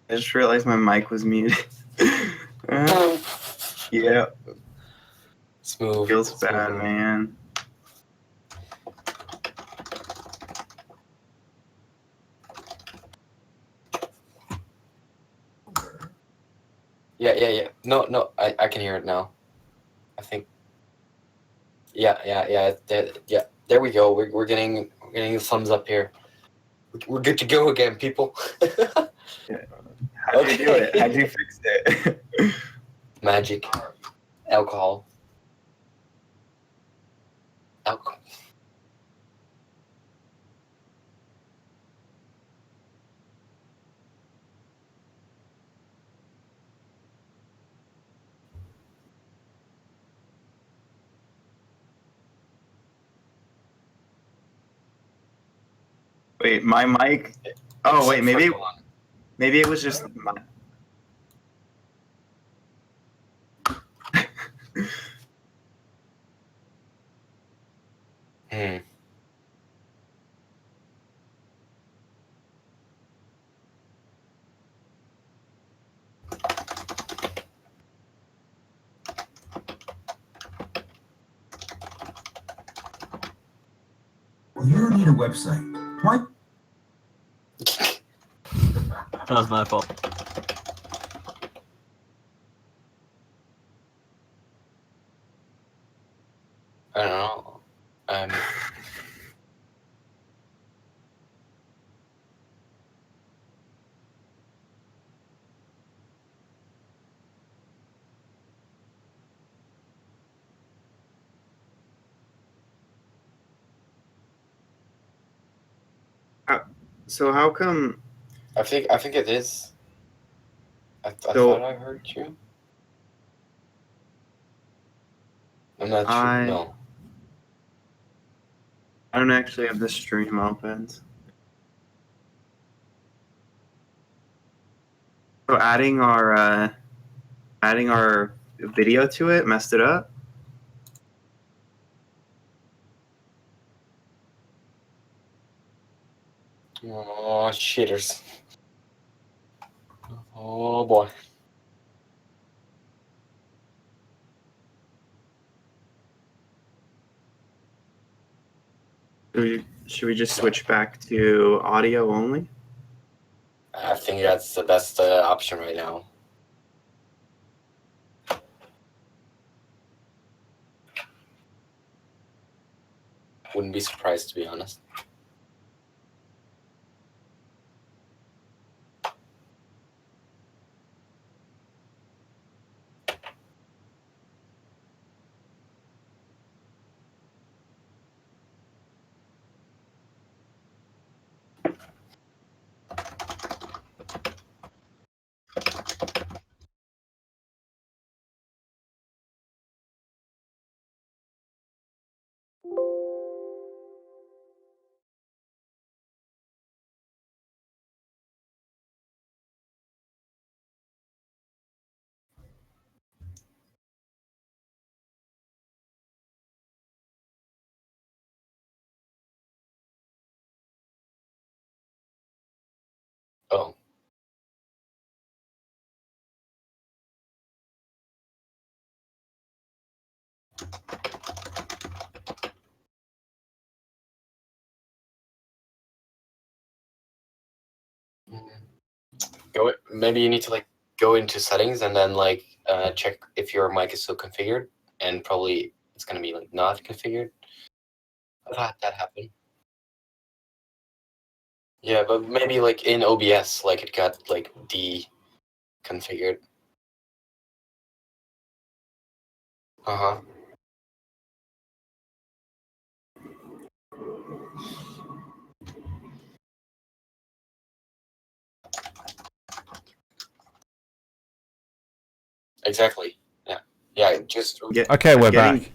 I just realized my mic was muted. Yeah. Smooth. Feels bad, man. Yeah. No, I can hear it now. I think. Yeah. There we go. We're getting a thumbs up here. We're good to go again, people. How'd you do it? How'd you fix it? Magic. Alcohol. Wait, my mic. Oh wait, maybe it was just my. You don't need a website. Why? That was my fault. I don't know. So how come? I think it is. I So- thought I heard you. I'm not sure. No. I don't actually have the stream opened. So adding our video to it messed it up. Oh, shitters. Oh, boy. Should we just switch back to audio only? I think that's the best option right now. Wouldn't be surprised, to be honest. Oh. Maybe you need to go into settings and then check if your mic is still configured, and probably it's gonna be not configured. I've had that happen. Yeah, but maybe in OBS, it got deconfigured. Uh-huh. Exactly. Yeah. Just Okay, we're back.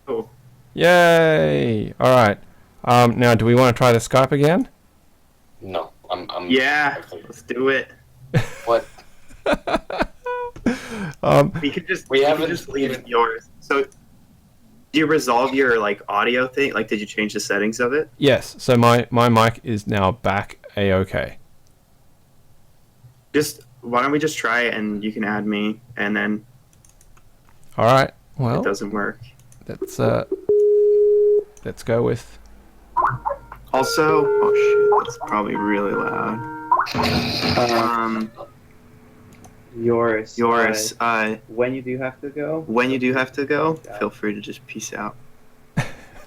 Oh. Yay! All right. Now, do we want to try the Skype again? no. I'm. Yeah, let's do it. What? We could just We haven't just leave yours. So, do you resolve your audio thing? Did you change the settings of it? Yes. So my mic is now back a-okay. Why don't we just try it and you can add me, and then All right. if Well, it doesn't work. let's go with. Also, oh shit, that's probably really loud. Yours. When you do have to go. feel free to just peace out.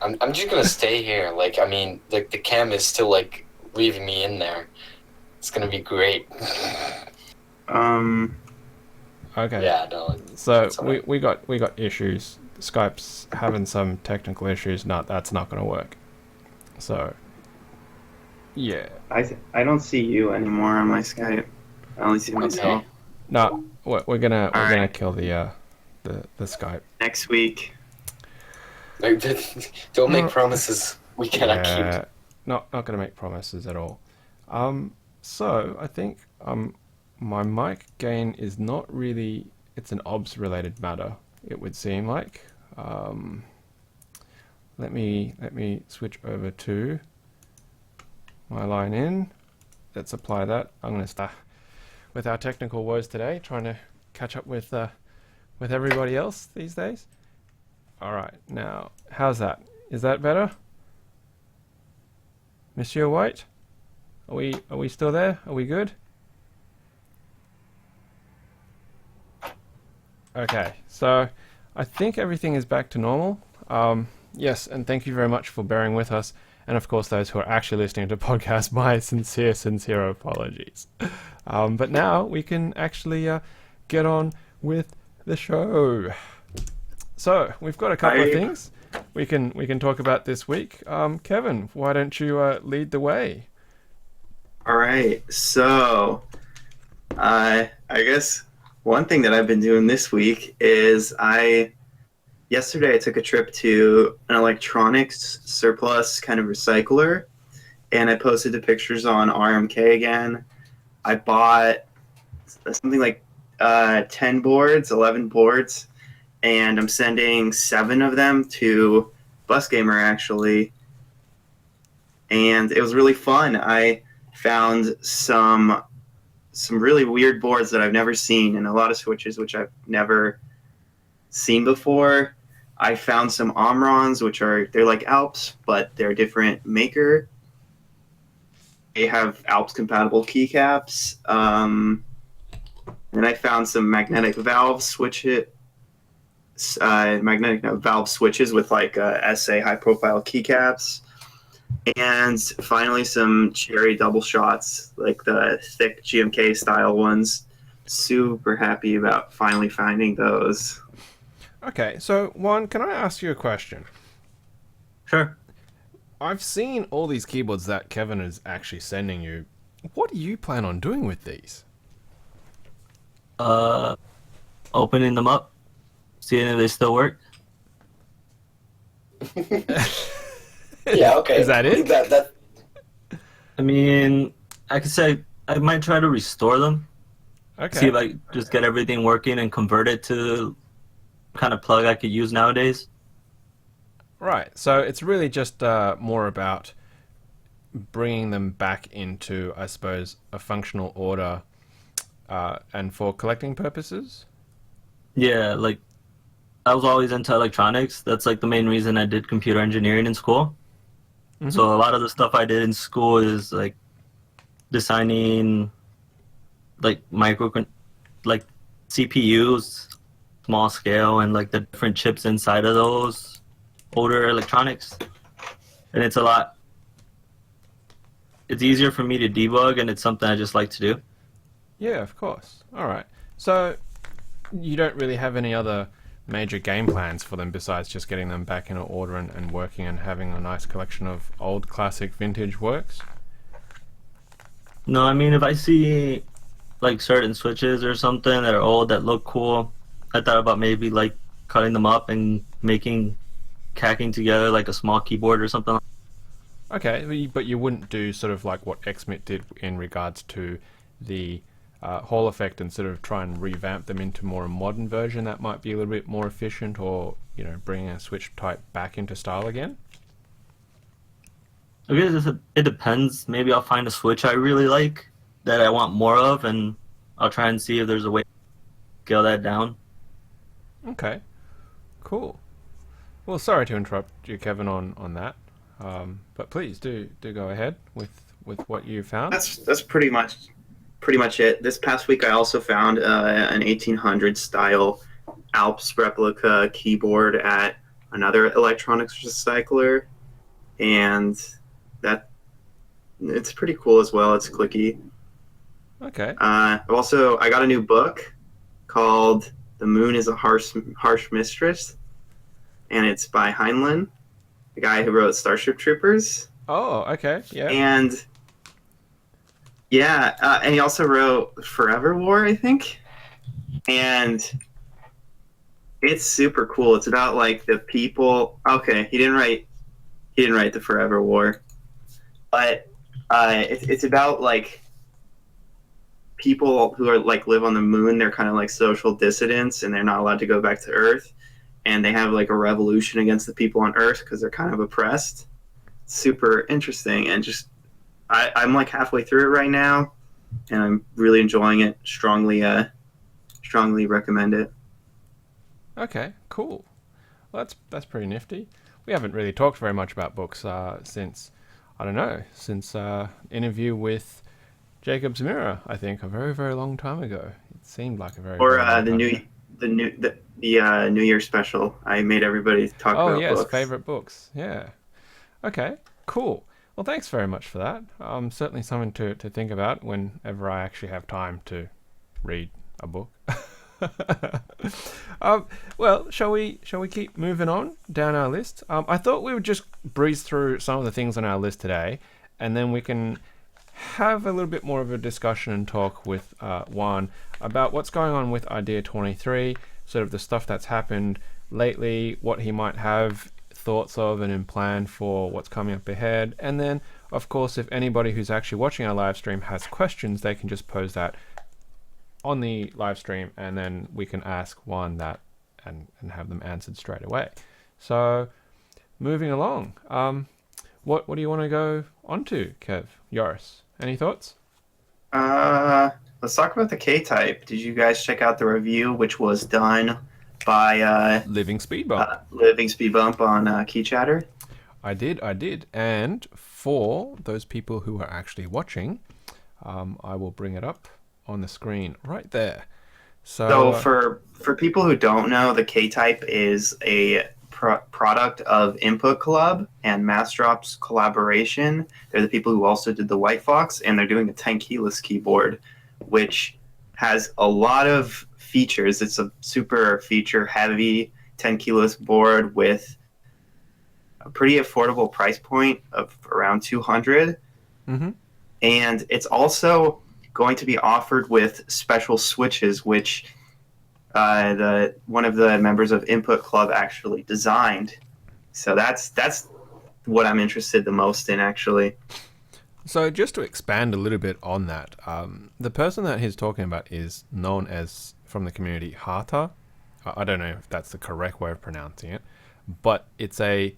I'm just gonna stay here. Like, I mean, like the cam is still like leaving me in there. It's gonna be great. Okay. Yeah, no. So That's all right. we got issues. Skype's having some technical issues. No, that's not going to work. So, yeah. I don't see you Anymore on my Skype. I only see myself. No, we're gonna Alright. kill the Skype. Next week. Like, don't make No. promises we cannot keep. Not gonna make promises at all. So I think my mic gain is not really. It's an OBS related matter. It would seem like. Let me switch over to my line in. Let's apply that. I'm gonna start with our technical woes today, trying to catch up with everybody else these days. All right, now how's that? Is that better, Monsieur White? Are we still there? Are we good? Okay, so I think everything is back to normal. Yes, and thank you very much for bearing with us. And of course, those who are actually listening to podcasts, my sincere apologies. But now we can actually get on with the show. So we've got a couple of things we can talk about this week. Kevin, why don't you lead the way? All right. So, I guess one thing that I've been doing this week is yesterday I took a trip to an electronics surplus kind of recycler, and I posted the pictures on RMK again. I bought something like 10 boards, 11 boards, and I'm sending 7 of them to Busgamer actually. And it was really fun. I found some really weird boards that I've never seen, and a lot of switches which I've never seen before. I found some Omrons, they're like Alps, but they're a different maker. They have Alps compatible keycaps. And I found some magnetic valve switches with like SA high profile keycaps. And finally some cherry double shots, like the thick GMK style ones. Super happy about finally finding those. Okay, so Juan, can I ask you a question? Sure. I've seen all these keyboards that Kevin is actually sending you. What do you plan on doing with these? Opening them up, seeing if they still work. Yeah, okay. Is that it? That I mean, I could say I might try to restore them. Okay. See if I just get everything working and convert it to kind of plug I could use nowadays. Right. So it's really just more about bringing them back into, I suppose, a functional order, and for collecting purposes. Yeah, like I was always into electronics. That's like the main reason I did computer engineering in school. Mhm. So a lot of the stuff I did in school is like designing like like CPUs, small scale, and like the different chips inside of those older electronics. And it's easier for me to debug, and it's something I just like to do. Yeah, of course. All right. So you don't really have any other major game plans for them besides just getting them back in order and working and having a nice collection of old classic vintage works? No, I mean, if I see like certain switches or something that are old that look cool, I thought about maybe like cutting them up and cacking together like a small keyboard or something. Okay, but you wouldn't do sort of like what XMIT did in regards to the Hall effect and sort of try and revamp them into more a modern version that might be a little bit more efficient, or, you know, bringing a switch type back into style again? I guess it depends. Maybe I'll find a switch I really like that I want more of, and I'll try and see if there's a way to scale that down. Okay, cool. Well, sorry to interrupt you, Kevin, on that, but please do go ahead with what you found. That's pretty much it. This past week, I also found an 1800 style Alps replica keyboard at another electronics recycler, and it's pretty cool as well. It's clicky. Okay. I got a new book called "The Moon is a Harsh Mistress," and it's by Heinlein, the guy who wrote Starship Troopers. Oh, okay. Yeah. And and he also wrote Forever War, I think. And it's super cool. It's about like the people. Okay, he didn't write the Forever War, but it's about like people who are like live on the moon. They're kind of like social dissidents, and they're not allowed to go back to Earth. And they have like a revolution against the people on Earth because they're kind of oppressed. Super interesting, and just I'm like halfway through it right now, and I'm really enjoying it. Strongly recommend it. Okay, cool. Well, that's pretty nifty. We haven't really talked very much about books since interview with Jacob's Mirror. I think a very, very long time ago. It seemed like a very Or very long the time new ago. the New Year special. I made everybody talk Oh about yes, books. favorite books. Yeah. Okay, cool. Well, thanks very much for that. Certainly something to think about whenever I actually have time to read a book. Well, shall we keep moving on down our list? I thought we would just breeze through some of the things on our list today, and then we can have a little bit more of a discussion and talk with Juan about what's going on with Idea23, sort of the stuff that's happened lately, what he might have thoughts of and in plan for what's coming up ahead. And then, of course, if anybody who's actually watching our live stream has questions, they can just pose that on the live stream, and then we can ask Juan that and have them answered straight away. So, moving along, what do you want to go on to, Kev? Yoris, any thoughts? Let's talk about the K-Type. Did you guys check out the review, which was done by Living Speed Bump. Living Speed Bump on Key Chatter? I did. And for those people who are actually watching, I will bring it up on the screen right there. So for people who don't know, the K-Type is a product of Input Club and Massdrop's collaboration. They're the people who also did the White Fox, and they're doing a 10 keyless keyboard, which has a lot of features. It's a super feature heavy 10 keyless board with a pretty affordable price point of around 200. Mm-hmm. And it's also going to be offered with special switches, which one of the members of Input Club actually designed. So that's what I'm interested the most in, actually. So just to expand a little bit on that, the person that he's talking about is known as, from the community, Hata. I don't know if that's the correct way of pronouncing it, but it's a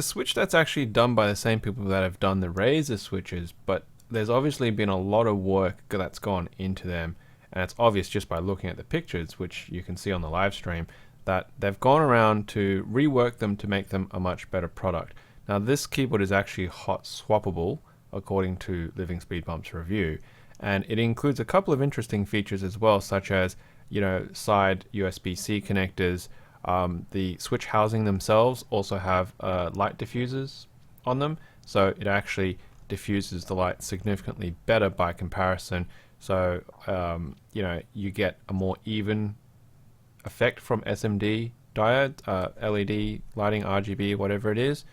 switch that's actually done by the same people that have done the Razer switches, but there's obviously been a lot of work that's gone into them, and it's obvious just by looking at the pictures, which you can see on the live stream, that they've gone around to rework them to make them a much better product. Now, this keyboard is actually hot swappable, according to Living Speed Bump's review, and it includes a couple of interesting features as well, such as, side USB-C connectors. The switch housing themselves also have light diffusers on them, so it actually diffuses the light significantly better by comparison. So, you get a more even effect from SMD diode, LED lighting, RGB, whatever it is.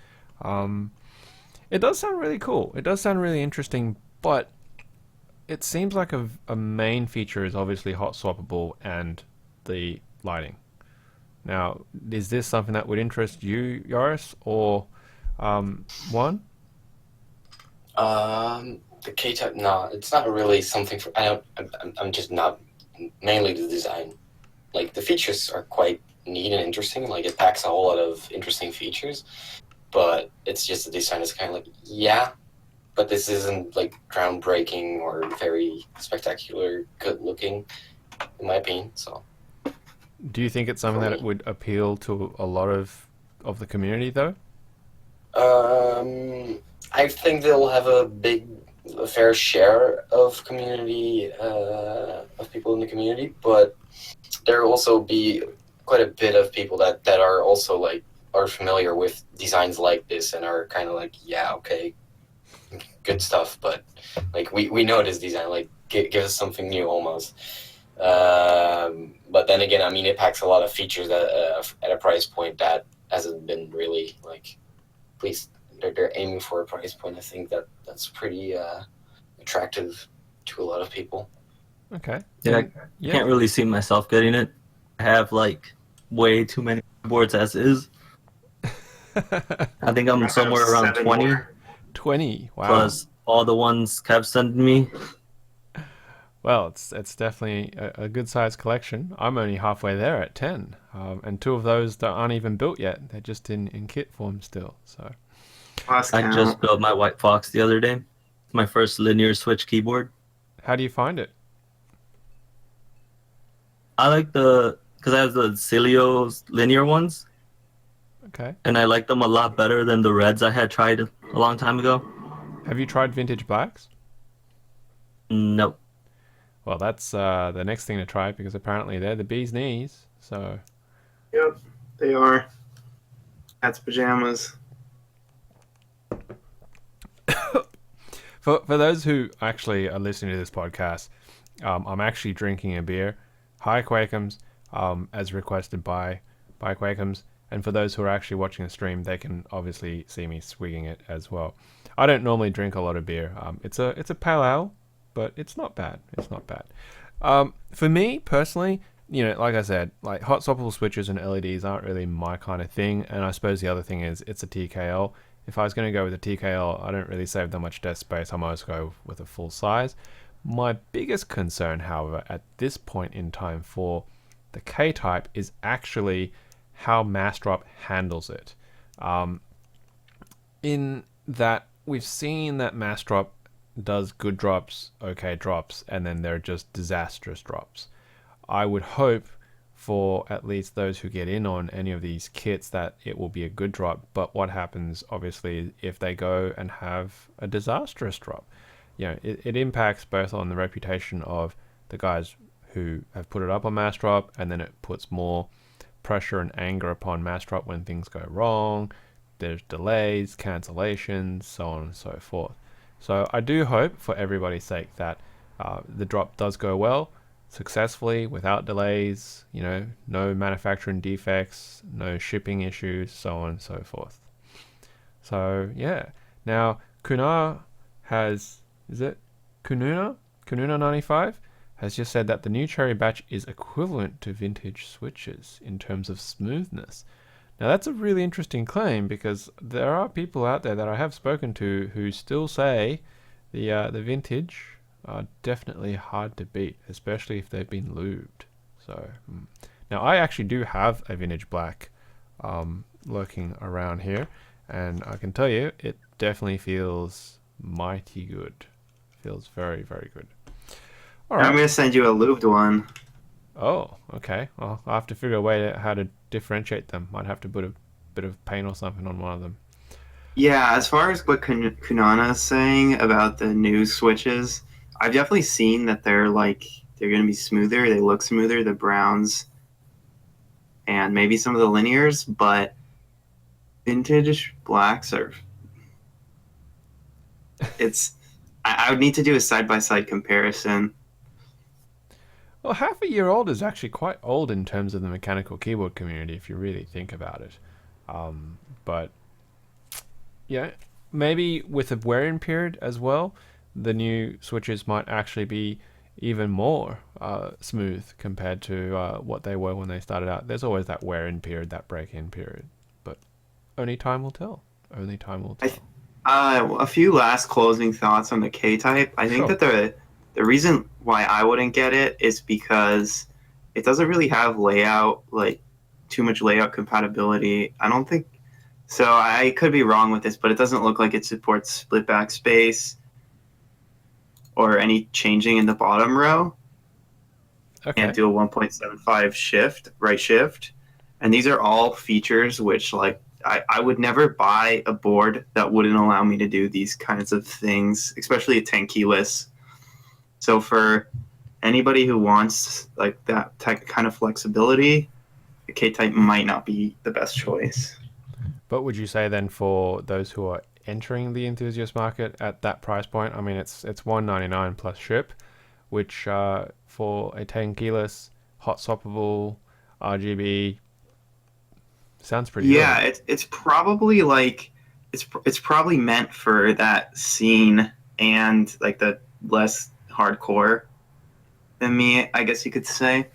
It does sound really cool. It does sound really interesting, but it seems like a main feature is obviously hot swappable and the lighting. Now, is this something that would interest you, Yoris, or Juan? The K-Type, no, it's not really something for. I'm just not. Mainly the design. Like, the features are quite neat and interesting. Like, it packs a whole lot of interesting features, but it's just the design is kind of like, yeah, but this isn't like groundbreaking or very spectacular, good looking, in my opinion. So, Do you think it's something that it would appeal to a lot of the community, though? I think they'll have a fair share of community, of people in the community, but there will also be quite a bit of people that are also like are familiar with designs like this and are kind of like, yeah, okay, good stuff, but like we know this design, like give us something new almost. But then again, I mean, it packs a lot of features at a price point that hasn't been really like, at least they're aiming for a price point. I think that's pretty attractive to a lot of people. Okay. Yeah, I can't really see myself getting it. I have like way too many boards as is. I think I'm somewhere around 20. More. 20. Wow. Plus all the ones Kev sent me. Well, it's definitely a good sized collection. I'm only halfway there at 10, and 2 of those that aren't even built yet. They're just in kit form still. So Lost I count. just built my White Fox the other day. My first linear switch keyboard. how do you find it? I like because I have the Cilio's linear ones, Okay. and I like them a lot better than the reds I had tried a long time ago. Have you tried vintage blacks? Nope. Well, that's the next thing to try, because apparently they're the bee's knees. So Yep, they are. Cat's pajamas. for those who actually are listening to this podcast, I'm actually drinking a beer. Hi, Quakemz, as requested by Quakemz. And for those who are actually watching the stream, they can obviously see me swigging it as well. I don't normally drink a lot of beer. It's a pale ale, but it's not bad. It's not bad. For me personally, you know, like I said, like hot swappable switches and LEDs aren't really my kind of thing. And I suppose the other thing is it's a TKL. If I was going to go with a TKL, I don't really save that much desk space. I might as well go with a full size. My biggest concern, however, at this point in time for the K-type is actually how Massdrop handles it. In that we've seen that Massdrop does good drops, okay drops, and then they're just disastrous drops. I would hope for at least those who get in on any of these kits that it will be a good drop, but what happens obviously if they go and have a disastrous drop? You know, it impacts both on the reputation of the guys who have put it up on Massdrop, and then it puts more pressure and anger upon Massdrop when things go wrong. There's delays, cancellations, so on and so forth. So I do hope, for everybody's sake, that the drop does go well, successfully, without delays, you know, no manufacturing defects, no shipping issues, so on and so forth. So yeah. Now Kunar has, is it Kununa 95 has just said that the new Cherry batch is equivalent to vintage switches in terms of smoothness. Now that's a really interesting claim, because there are people out there that I have spoken to who still say the vintage are definitely hard to beat, especially if they've been lubed. So now I actually do have a vintage black lurking around here, and I can tell you it definitely feels mighty good. Feels very, very good. All right. I'm gonna send you a lubed one. Oh, okay. Well, I'll have to figure a way how to differentiate them. I'd have to put a bit of paint or something on one of them. Yeah, as far as what Kunana is saying about the new switches, I've definitely seen that they're gonna be smoother. They look smoother, the browns, and maybe some of the linears, but vintage blacks are. I would need to do a side-by-side comparison. Well, half a year old is actually quite old in terms of the mechanical keyboard community, if you really think about it. But yeah, maybe with a wear-in period as well, the new switches might actually be even more smooth compared to what they were when they started out. There's always that wear-in period, that break-in period, but only time will tell. Only time will tell. A few last closing thoughts on the K-type. I think Sure. that the reason why I wouldn't get it is because it doesn't really have layout, like too much layout compatibility. I don't think So I could be wrong with this, but it doesn't look like it supports split backspace or any changing in the bottom row. Okay. And do a 1.75 shift, right shift. And these are all features which, like, I would never buy a board that wouldn't allow me to do these kinds of things, especially a 10 keyless. So for anybody who wants like that kind of flexibility, the K-type might not be the best choice. But would you say then for those who are entering the enthusiast market at that price point, I mean it's $199 plus ship, which for a 10 keyless hot swappable RGB sounds pretty Yeah, good. it's probably like it's probably meant for that scene and like the less hardcore than me, I guess you could say.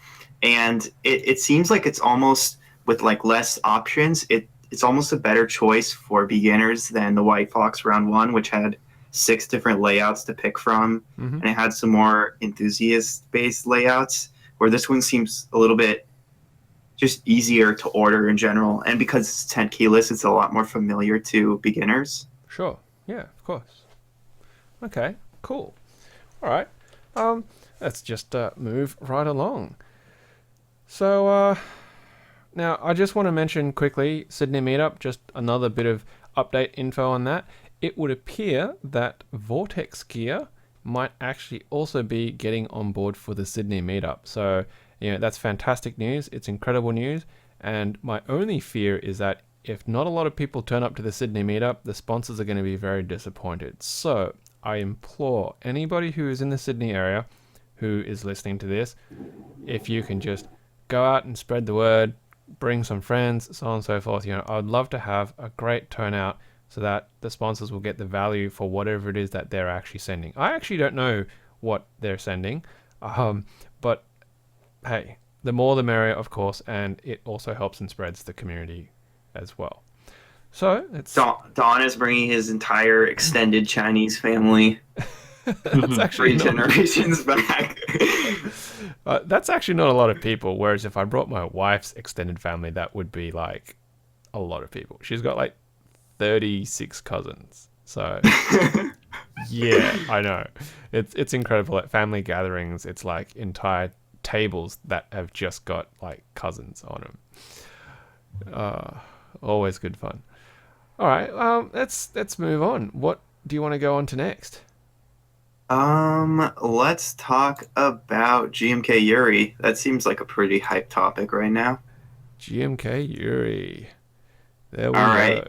And it seems like it's almost with like less options, it's almost a better choice for beginners than the White Fox Round 1, which had 6 different layouts to pick from, Mm-hmm. and it had some more enthusiast-based layouts, where this one seems a little bit just easier to order in general. And because it's 10 keyless, it's a lot more familiar to beginners. Sure. Yeah, of course. Okay, cool. All right. Let's just move right along. So now I just want to mention quickly Sydney Meetup, just another bit of update info on that. It would appear that Vortex Gear might actually also be getting on board for the Sydney Meetup. So, that's fantastic news. It's incredible news. And my only fear is that if not a lot of people turn up to the Sydney Meetup, the sponsors are going to be very disappointed. So I implore anybody who is in the Sydney area who is listening to this, if you can just go out and spread the word, bring some friends, so on and so forth. I'd love to have a great turnout so that the sponsors will get the value for whatever it is that they're actually sending. I actually don't know what they're sending, but hey, the more the merrier, of course, and it also helps and spreads the community as well. So it's Don is bringing his entire extended Chinese family that's actually 3 not, generations back. that's actually not a lot of people. Whereas if I brought my wife's extended family, that would be like a lot of people. She's got like 36 cousins. So yeah, I know. It's incredible. At family gatherings, it's like entire tables that have just got like cousins on them. Always good fun. All right, let's move on. What do you want to go on to next? Let's talk about GMK Yuri. That seems like a pretty hype topic right now. GMK Yuri. There we All go. right.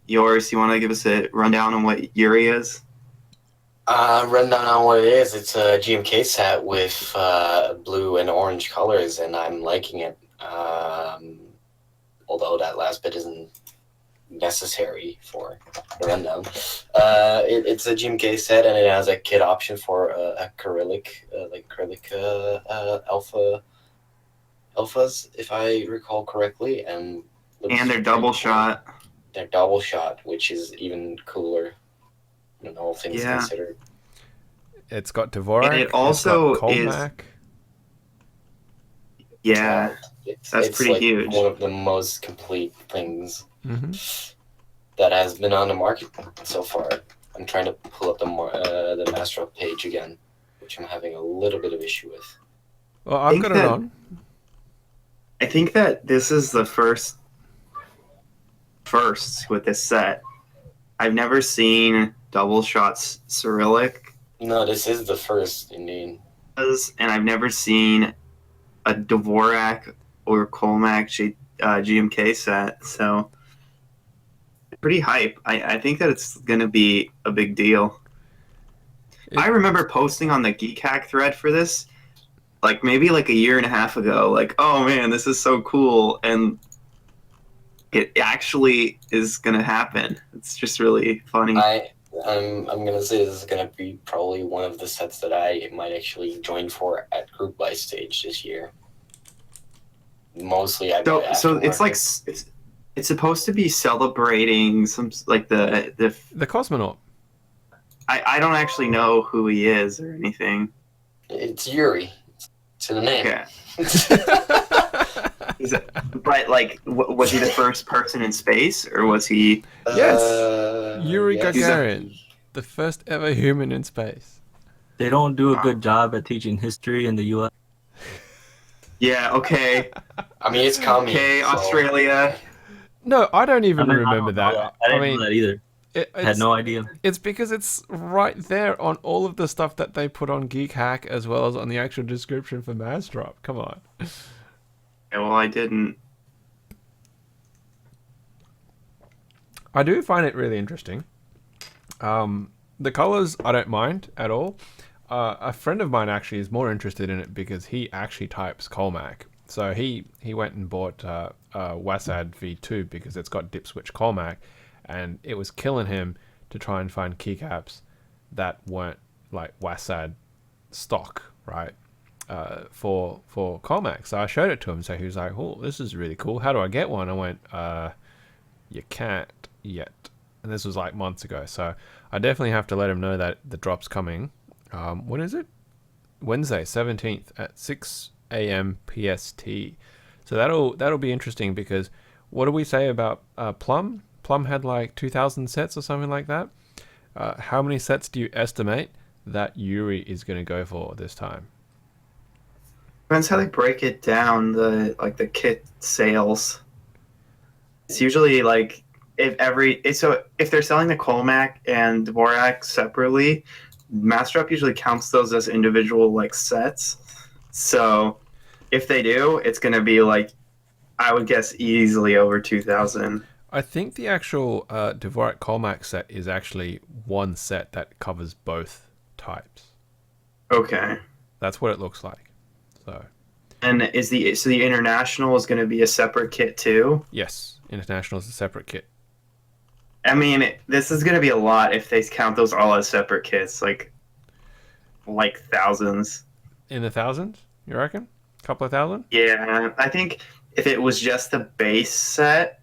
Yours, you want to give us a rundown on what Yuri is? Rundown on what it is. It's a GMK set with blue and orange colors, and I'm liking it. Although that last bit isn't necessary for the rundown. It's a GMK set, and it has a kit option for acrylic alphas, if I recall correctly, and they're double shot. They're double shot, which is even cooler. All things considered. It's got Dvorak. And it also it's got Colmac. Yeah, that's pretty like huge. One of the most complete things Mm-hmm. that has been on the market so far. I'm trying to pull up the Master page again, which I'm having a little bit of issue with. Well, I've got it on. I think that this is the first with this set. I've never seen double shots Cyrillic. No, this is the first, indeed. And I've never seen a Dvorak or Colmac GMK set, so pretty hype. I think that it's going to be a big deal. I remember posting on the Geek Hack thread for this, like maybe like a year and a half ago, like, oh man, this is so cool, and it actually is going to happen. It's just really funny. I'm gonna say this is gonna be probably one of the sets that I might actually join for at Group Buy stage this year. Mostly, so it's like it's supposed to be celebrating some like the Cosmonaut. I don't actually know who he is or anything. It's Yuri. It's in the name. Yeah. But like, was he the first person in space, or was he? Yes, Yuri yes. Gagarin, the first ever human in space. They don't do a good job at teaching history in the U.S. Yeah. Okay. I mean, it's coming. Okay, so- Australia. No, I don't even I mean, I remember don't know that. I didn't know that either. I had no idea. It's because it's right there on all of the stuff that they put on Geek Hack as well as on the actual description for Mazdrop. Come on. Yeah, well, I didn't. I do find it really interesting. The colors I don't mind at all. A friend of mine actually is more interested in it because he actually types Colmac. So he went and bought WASAD V2 because it's got dip switch Colmac, and it was killing him to try and find keycaps that weren't like WASAD stock, right? For Colmac. So I showed it to him. So he was like, "Oh, this is really cool. How do I get one?" I went, "You can't yet." And this was like months ago. So I definitely have to let him know that the drop's coming. When is it? Wednesday, 17th at 6 a.m. PST. So that'll be interesting because what do we say about Plum? Plum had like 2,000 sets or something like that. How many sets do you estimate that Yuri is going to go for this time? Depends how they break it down. The kit sales. It's usually like if they're selling the Colmac and Dvorak separately, Mastrop usually counts those as individual like sets. So if they do, it's going to be like, I would guess easily over 2,000. I think the actual Dvorak Colmac set is actually one set that covers both types. Okay. That's what it looks like. So. And the international is going to be a separate kit too? Yes, international is a separate kit. I mean, this is going to be a lot if they count those all as separate kits, like thousands. In the thousands, you reckon? A couple of thousand? Yeah, I think if it was just the base set,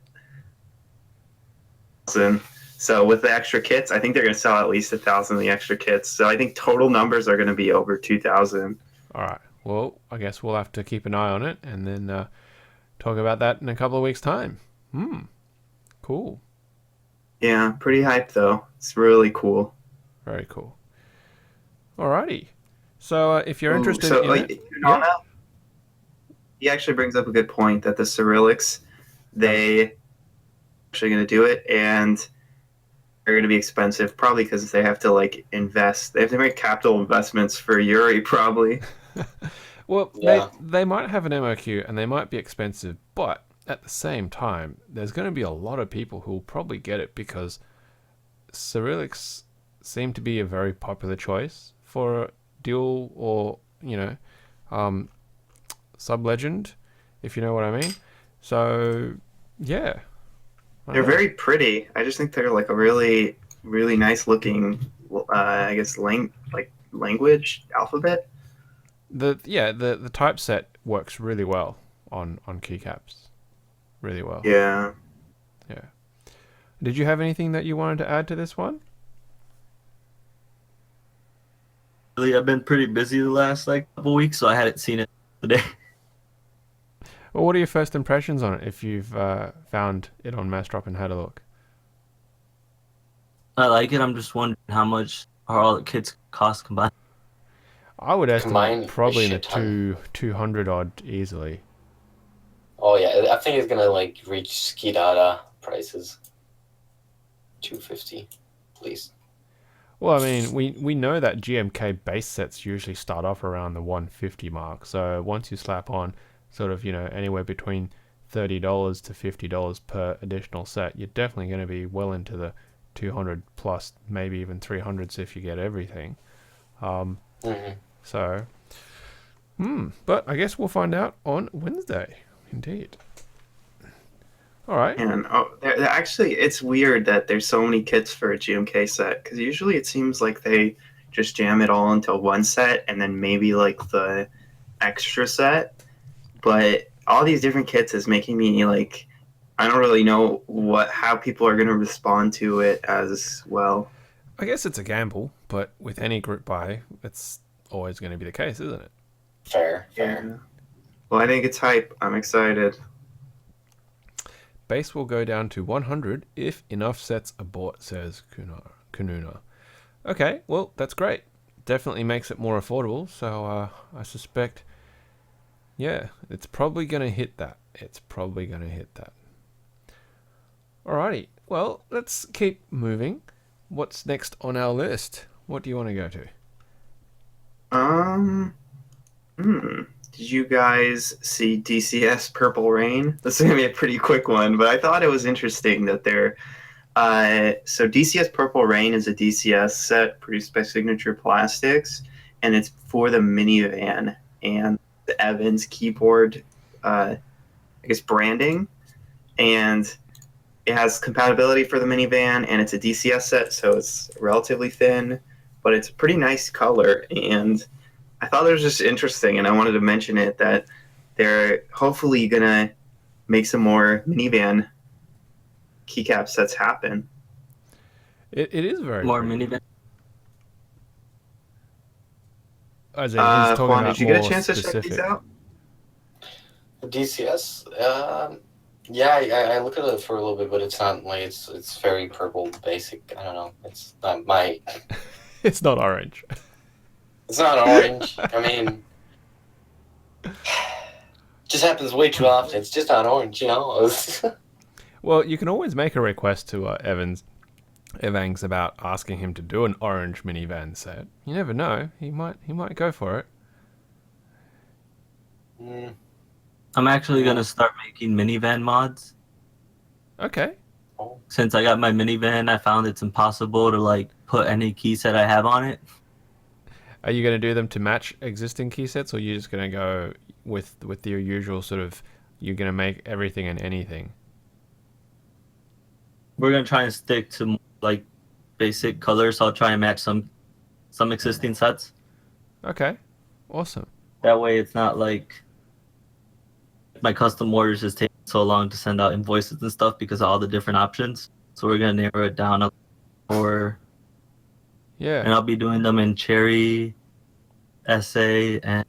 so with the extra kits, I think they're going to sell at least 1,000 of the extra kits. So I think total numbers are going to be over 2,000. All right. Well, I guess we'll have to keep an eye on it and then talk about that in a couple of weeks' time. Cool. Yeah, pretty hyped though. It's really cool. Very cool. Alrighty. So if you're interested in it... He actually brings up a good point that the Cyrillics, they actually going to do it, and they're going to be expensive, probably because they have to like invest. They have to make capital investments for Yuri, probably. Well, Yeah. they might have an MOQ and they might be expensive, but at the same time, there's going to be a lot of people who will probably get it because Cyrillics seem to be a very popular choice for dual or, sub-legend, if you know what I mean. So, yeah. They're very pretty. I just think they're like a really, really nice looking, I guess, language alphabet. The typeset works really well on keycaps. Really well. Yeah. Yeah. Did you have anything that you wanted to add to this one? Really, I've been pretty busy the last couple weeks, so I hadn't seen it today. Well, what are your first impressions on it if you've found it on Mastrop and had a look? I like it. I'm just wondering how much are all the kits cost combined. I would estimate Combined, probably in a the shit ton. 200 odd easily. Oh yeah, I think it's gonna reach Skidata prices. 250, please. Well, I mean, we know that GMK base sets usually start off around the 150 mark. So once you slap on sort of, anywhere between $30 to $50 per additional set, you're definitely going to be well into the 200 plus, maybe even 300s if you get everything. So, but I guess we'll find out on Wednesday. Indeed. All right. And they're actually, it's weird that there's so many kits for a GMK set, because usually it seems like they just jam it all into one set and then maybe the extra set. But all these different kits is making me I don't really know how people are going to respond to it as well. I guess it's a gamble, but with any group buy, it's always going to be the case, isn't it? Fair. Yeah. Well, I think it's hype. I'm excited. Base will go down to 100 if enough sets are bought, says Kununa. Okay, well, that's great. Definitely makes it more affordable, so I suspect, yeah, it's probably going to hit that. Alrighty, well, let's keep moving. What's next on our list? What do you want to go to? Did you guys see DCS Purple Rain? This is gonna be a pretty quick one, but I thought it was interesting that they're. So DCS Purple Rain is a DCS set produced by Signature Plastics, and it's for the minivan and the Evans keyboard, I guess branding, and it has compatibility for the minivan, and it's a DCS set, so it's relatively thin, but it's a pretty nice color, and I thought it was just interesting, and I wanted to mention it, that they're hopefully going to make some more minivan keycap sets happen. It is very More pretty. minivan. As in, he's talking Juan, about did you get a more chance to check specific. these out? DCS? Yeah, I looked at it for a little bit, but it's not like it's very purple basic. I don't know. It's not my. It's not orange. It's not orange. I mean, just happens way too often. It's just not orange, you know. Well, you can always make a request to Evans about asking him to do an orange minivan set. You never know. He might go for it. Mm, I'm actually gonna start making minivan mods. Okay. Since I got my minivan, I found it's impossible to like put any key set I have on it. Are you going to do them to match existing key sets, or are you just going to go with your usual sort of, you're going to make everything and anything? We're gonna try and stick to like basic colors. So I'll try and match some existing sets. Okay. Awesome. That way, it's not like my custom orders is taking so long to send out invoices and stuff because of all the different options. So we're gonna narrow it down and Yeah. I'll be doing them in cherry, SA, and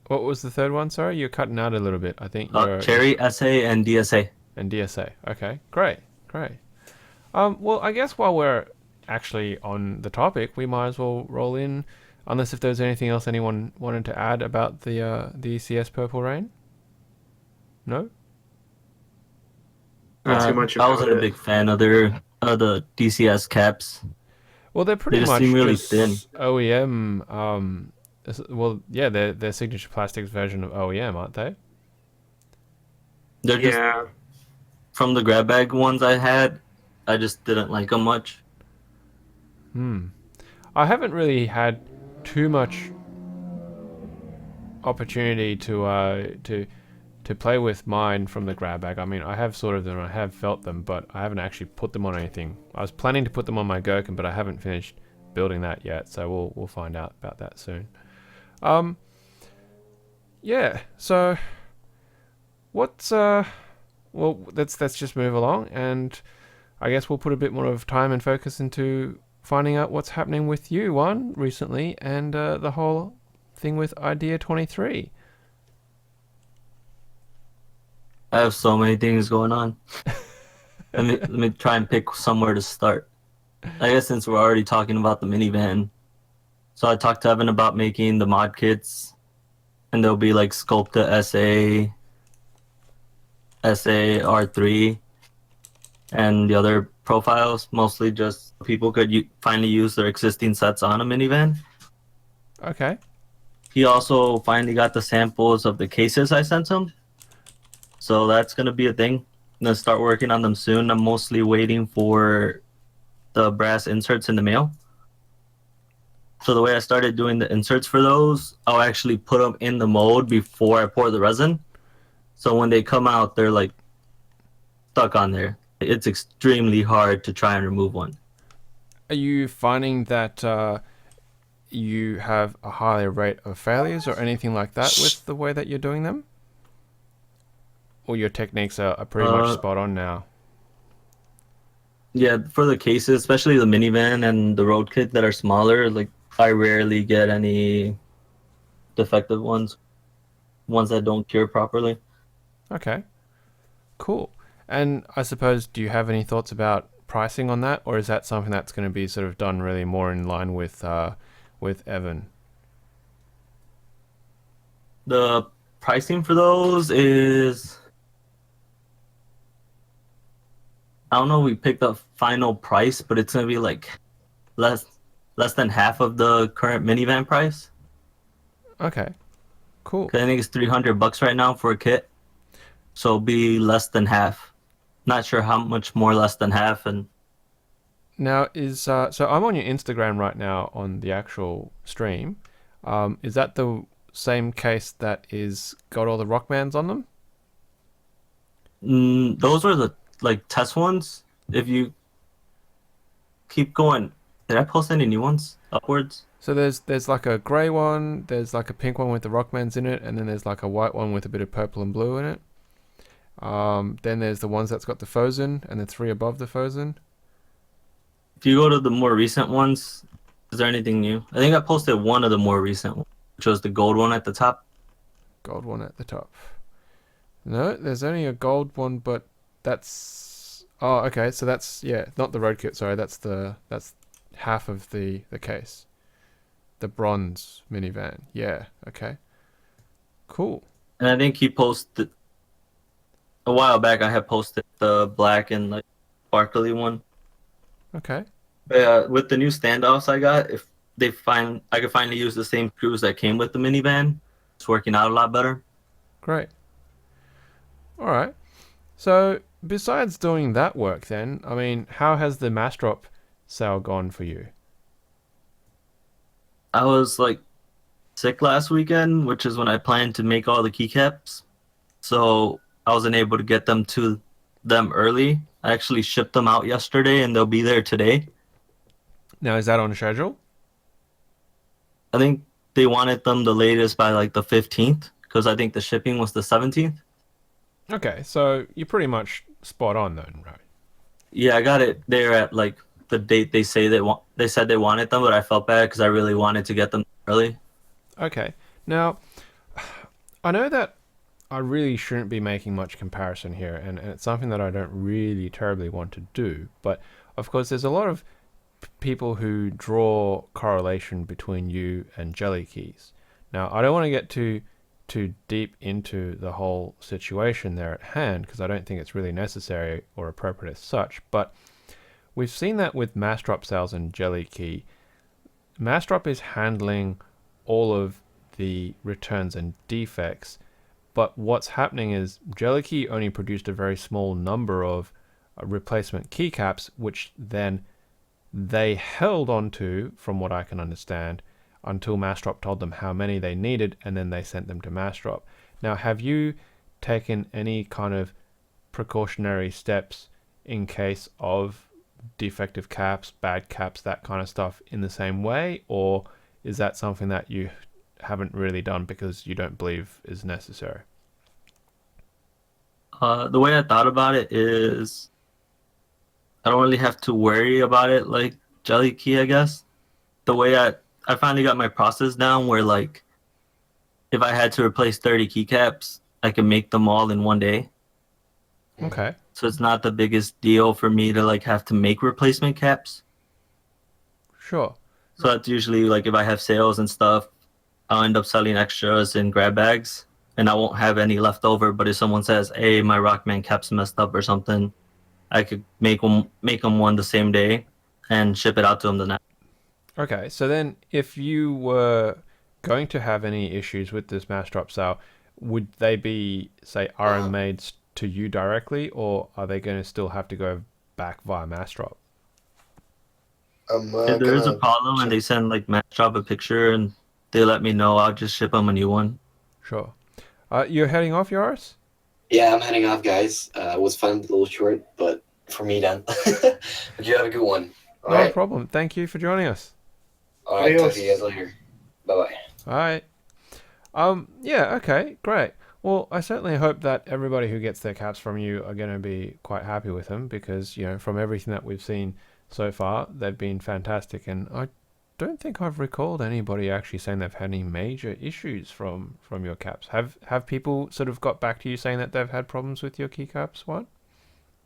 What was the third one? Sorry, you're cutting out a little bit. I think you're cherry, SA, and DSA. and DSA. Okay. Great. Well, I guess while we're actually on the topic, we might as well roll in, unless if there's anything else anyone wanted to add about the CS Purple Rain. No. Not too much I about wasn't a it. big fan of the DCS caps. Well, they're pretty just much seem really just thin. OEM. Well, yeah, they're Signature Plastics version of OEM, aren't they? They're just Yeah. from the grab bag ones I had. I just didn't like them much. I haven't really had too much opportunity to play with mine from the grab bag. I mean, I have sort of them, I have felt them, but I haven't actually put them on anything. I was planning to put them on my Gherkin, but I haven't finished building that yet, so we'll find out about that soon. Yeah. So, what's well, let's just move along, and I guess we'll put a bit more of time and focus into finding out what's happening with you, Juan, recently, and the whole thing with Idea23. I have so many things going on. let me try and pick somewhere to start. I guess since we're already talking about the minivan, so I talked to Evan about making the mod kits, and there'll be like Sculpta SA, R3, and the other profiles. Mostly just people could finally use their existing sets on a minivan. Okay. He also finally got the samples of the cases I sent him. So that's going to be a thing. I'm going to start working on them soon. I'm mostly waiting for the brass inserts in the mail. So the way I started doing the inserts for those, I'll actually put them in the mold before I pour the resin. So when they come out, they're like stuck on there. It's extremely hard to try and remove one. Are you finding that you have a higher rate of failures or anything like that with the way that you're doing them? Or your techniques are pretty much spot on now? Yeah, for the cases, especially the minivan and the road kit that are smaller, like I rarely get any defective ones. ones that don't cure properly. Okay, cool. And I suppose, do you have any thoughts about pricing on that, or is that something that's going to be sort of done really more in line with Evan? The pricing for those is, I don't know, we picked the final price, but it's gonna be like less than half of the current minivan price. Okay, cool. 'Cause I think it's $300 right now for a kit, so it'll be less than half. Not sure how much more less than half, and Now so I'm on your Instagram right now on the actual stream. Is that the same case that is got all the Rockmans on them? those are the like test ones. If you keep going, did I post any new ones upwards? So there's like a grey one, there's like a pink one with the Rockmans in it, and then there's like a white one with a bit of purple and blue in it. Then there's the ones that's got the Fosen, and the three above the Fosen. If you go to the more recent ones, is there anything new? I think I posted one of the more recent ones, which was the gold one at the top. Gold one at the top. No, there's only a gold one, but that's... Oh, okay, so that's... Yeah, not the road kit, sorry, that's half of the case. The bronze minivan. Yeah, okay. Cool. And I think he posted a while back. I had posted the black and like sparkly one. Okay. But with the new standoffs I got, if I could finally use the same screws that came with the minivan, it's working out a lot better. Great. All right. So besides doing that work, then, I mean, how has the Mastrop sale gone for you? I was like sick last weekend, which is when I planned to make all the keycaps. So I wasn't able to get them to them early. I actually shipped them out yesterday and they'll be there today. Now, is that on schedule? I think they wanted them the latest by like the 15th because I think the shipping was the 17th. Okay, so you're pretty much spot on then, right? Yeah, I got it there at like the date they say they said they wanted them, but I felt bad because I really wanted to get them early. Okay. Now, I know that I really shouldn't be making much comparison here, and it's something that I don't really terribly want to do, but of course there's a lot of people who draw correlation between you and Jelly Keys. Now, I don't want to get too deep into the whole situation there at hand, because I don't think it's really necessary or appropriate as such, but we've seen that with Mastrop sales and Jelly Key. Mastrop is handling all of the returns and defects, but what's happening is Jelly Key only produced a very small number of replacement keycaps, which then they held onto, from what I can understand, until Mastrop told them how many they needed, and then they sent them to Mastrop. Now, have you taken any kind of precautionary steps in case of defective caps, bad caps, that kind of stuff in the same way, or is that something that you haven't really done because you don't believe is necessary? The way I thought about it is I don't really have to worry about it like Jelly Key, I guess. The way I finally got my process down where like if I had to replace 30 keycaps, I can make them all in one day. Okay. So it's not the biggest deal for me to like have to make replacement caps. Sure. So that's usually like if I have sales and stuff, I'll end up selling extras in grab bags and I won't have any left over. But if someone says, hey, my Rockman cap's messed up or something, I could make them one the same day and ship it out to them the next. Okay, so then if you were going to have any issues with this Mastrop sale, would they be, say, RM made to you directly, or are they going to still have to go back via Mastrop? If there is a problem and they send like Mastrop a picture and they let me know, I'll just ship them a new one. Sure. You're heading off, Yoris? Yeah, I'm heading off, guys. It was fun, a little short, but for me done. But you have a good one. All No right. problem. Thank you for joining us. All right. Talk Adios. to you guys later. Bye-bye. All right. Yeah, okay, great. Well, I certainly hope that everybody who gets their caps from you are going to be quite happy with them because, you know, from everything that we've seen so far, they've been fantastic. And I don't think I've recalled anybody actually saying they've had any major issues from your caps. Have people sort of got back to you saying that they've had problems with your keycaps? What?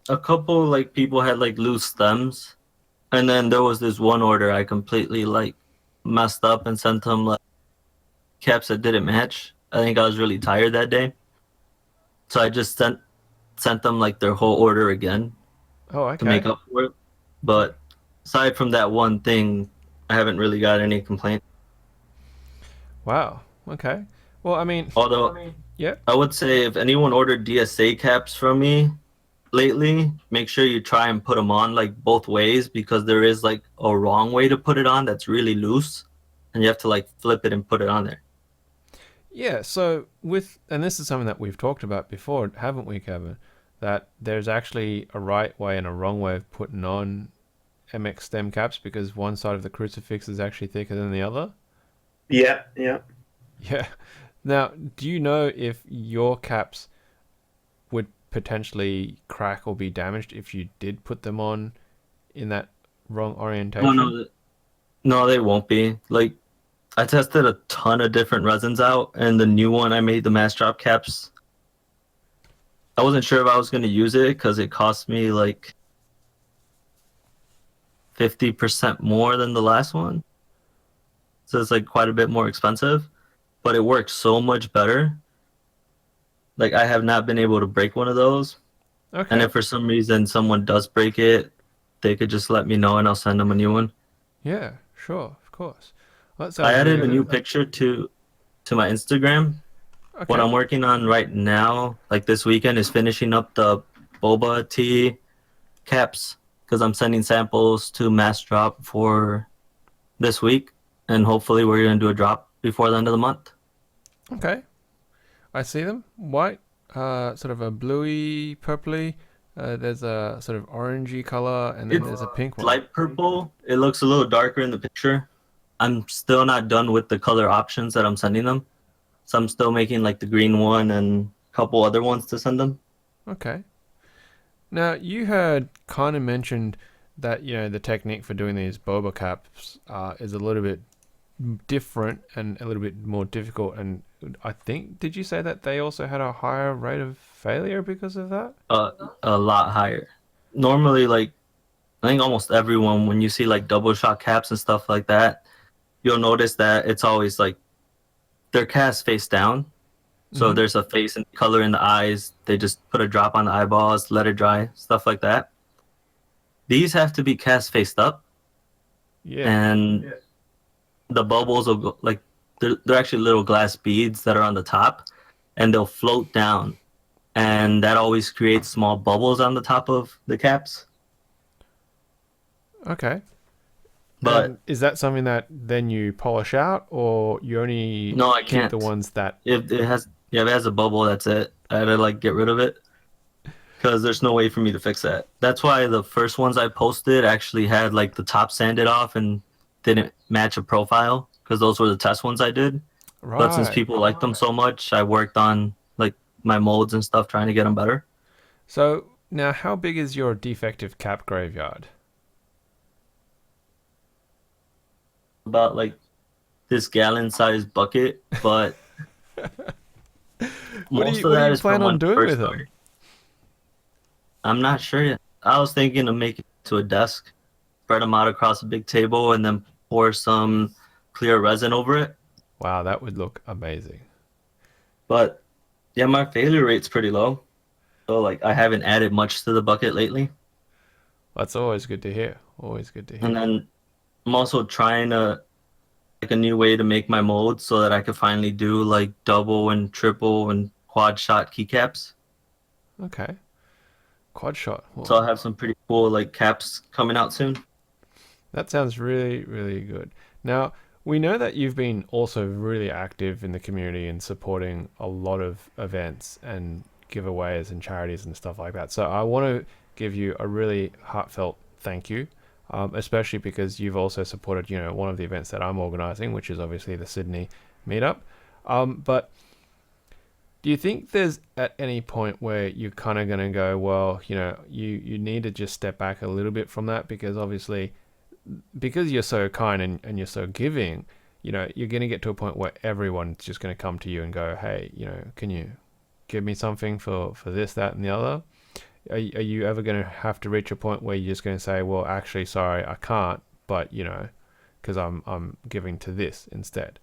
A couple like people had like loose stems, and then there was this one order I completely like messed up and sent them like caps that didn't match. I think I was really tired that day, so I just sent them like their whole order again Oh, to okay. make up for it. But aside from that one thing, I haven't really got any complaints. Wow. Okay. Well, I mean, Although yeah. I would say if anyone ordered DSA caps from me lately, make sure you try and put them on like both ways, because there is like a wrong way to put it on that's really loose, and you have to like flip it and put it on there. Yeah, so and this is something that we've talked about before, haven't we, Kevin? That there's actually a right way and a wrong way of putting on MX stem caps, because one side of the crucifix is actually thicker than the other. Yeah. Yeah. Now, do you know if your caps would potentially crack or be damaged if you did put them on in that wrong orientation? Oh no, they won't be. Like I tested a ton of different resins out, and the new one I made, the mass drop caps, I wasn't sure if I was going to use it because it cost me like 50% more than the last one. So it's like quite a bit more expensive, but it works so much better. Like I have not been able to break one of those. Okay. And if for some reason someone does break it, they could just let me know and I'll send them a new one. Yeah, sure, of course. Well, that I sounds added really a new good. picture to my Instagram. Okay. What I'm working on right now, like this weekend, is finishing up the boba tea caps, because I'm sending samples to Mass Drop for this week, and hopefully we're going to do a drop before the end of the month. Okay. I see them. White, sort of a bluey, purpley. There's a sort of orangey color, and then there's a pink one. Light purple. It looks a little darker in the picture. I'm still not done with the color options that I'm sending them. So I'm still making like the green one and a couple other ones to send them. Okay. Now, you had kind of mentioned that, the technique for doing these boba caps is a little bit different and a little bit more difficult. And I think, did you say that they also had a higher rate of failure because of that? A lot higher. Normally, like, I think almost everyone, when you see like double shot caps and stuff like that, you'll notice that it's always like they're cast face down. So there's a face and color in the eyes. They just put a drop on the eyeballs, let it dry, stuff like that. These have to be cast faced up. Yeah. And the bubbles will go, like, they're actually little glass beads that are on the top, and they'll float down. And that always creates small bubbles on the top of the caps. Okay. But and is that something that then you polish out, or you only no, I keep can't. the ones that... If it has a bubble, that's it. I had to like get rid of it because there's no way for me to fix that. That's why the first ones I posted actually had like the top sanded off and didn't match a profile, because those were the test ones I did. Right. But since people liked them so much, I worked on like my molds and stuff, trying to get them better. So now, how big is your defective cap graveyard? About like this gallon-sized bucket, but What do most you of that is plan from on when I doing first with them? started. I'm not sure yet. I was thinking of making it to a desk, spread them out across a big table, and then pour some clear resin over it. Wow, that would look amazing. But yeah, my failure rate's pretty low. So like I haven't added much to the bucket lately. That's always good to hear. Always good to hear. And then I'm also trying to like a new way to make my molds so that I could finally do like double and triple and quad shot keycaps. Okay. Quad shot. Well, So I'll have some pretty cool like caps coming out soon. that sounds really, really good. Now, we know that you've been also really active in the community and supporting a lot of events and giveaways and charities and stuff like that. So I want to give you a really heartfelt thank you, especially because you've also supported, one of the events that I'm organizing, which is obviously the Sydney meetup. But do you think there's at any point where you're kind of going to go, well, you need to just step back a little bit from that, because obviously because you're so kind and you're so giving, you're going to get to a point where everyone's just going to come to you and go, hey, can you give me something for this, that, and the other? Are you ever going to have to reach a point where you're just going to say, well, actually, sorry, I can't, but, because I'm giving to this instead?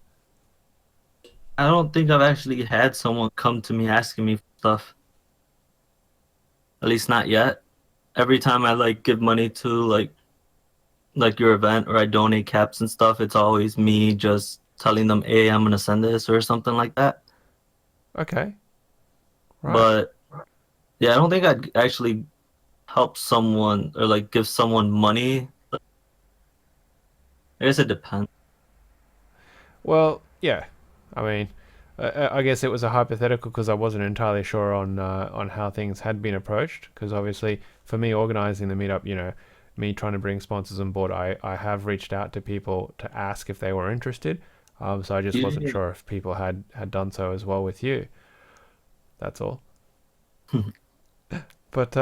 I don't think I've actually had someone come to me asking me for stuff. At least not yet. Every time I give money to like your event or I donate caps and stuff, it's always me just telling them, hey, I'm gonna send this or something like that. Okay. Right. But yeah, I don't think I'd actually help someone or give someone money. I guess it depends. Well, yeah. I mean, I guess it was a hypothetical because I wasn't entirely sure on how things had been approached. Because obviously, for me organizing the meetup, me trying to bring sponsors on board, I have reached out to people to ask if they were interested. So I just wasn't sure if people had done so as well with you. That's all. But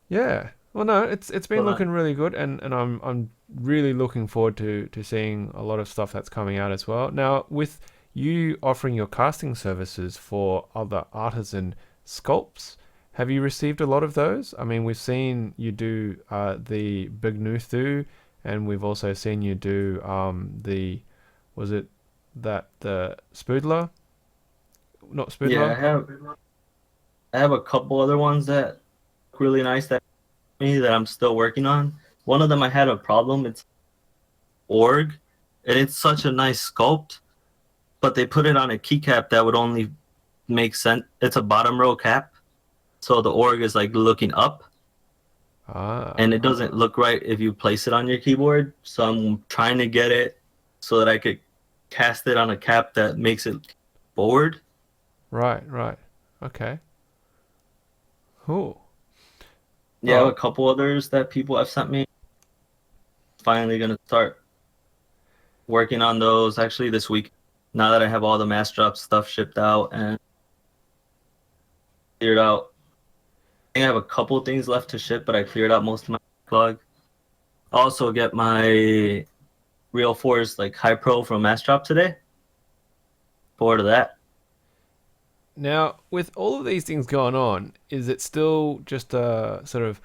yeah. Well, no, it's been looking really good, and I'm really looking forward to seeing a lot of stuff that's coming out as well. Now, with you offering your casting services for other artisan sculpts, have you received a lot of those? I mean, we've seen you do the Bignuthu, and we've also seen you do the Spoodler? Not Spoodler? Yeah, I have a couple other ones that look really nice that I'm still working on. One of them I had a problem. It's org, and it's such a nice sculpt, but they put it on a keycap that would only make sense. It's a bottom row cap, so the org is looking up, and it doesn't look right if you place it on your keyboard. So I'm trying to get it so that I could cast it on a cap that makes it forward. Right. Okay. Cool. Yeah, I have a couple others that people have sent me. Finally gonna start working on those actually this week. Now that I have all the mass drop stuff shipped out and cleared out. I think I have a couple things left to ship, but I cleared out most of my backlog. I also get my Real Force High Pro from mass drop today. Forward to that. Now, with all of these things going on, is it still just a sort of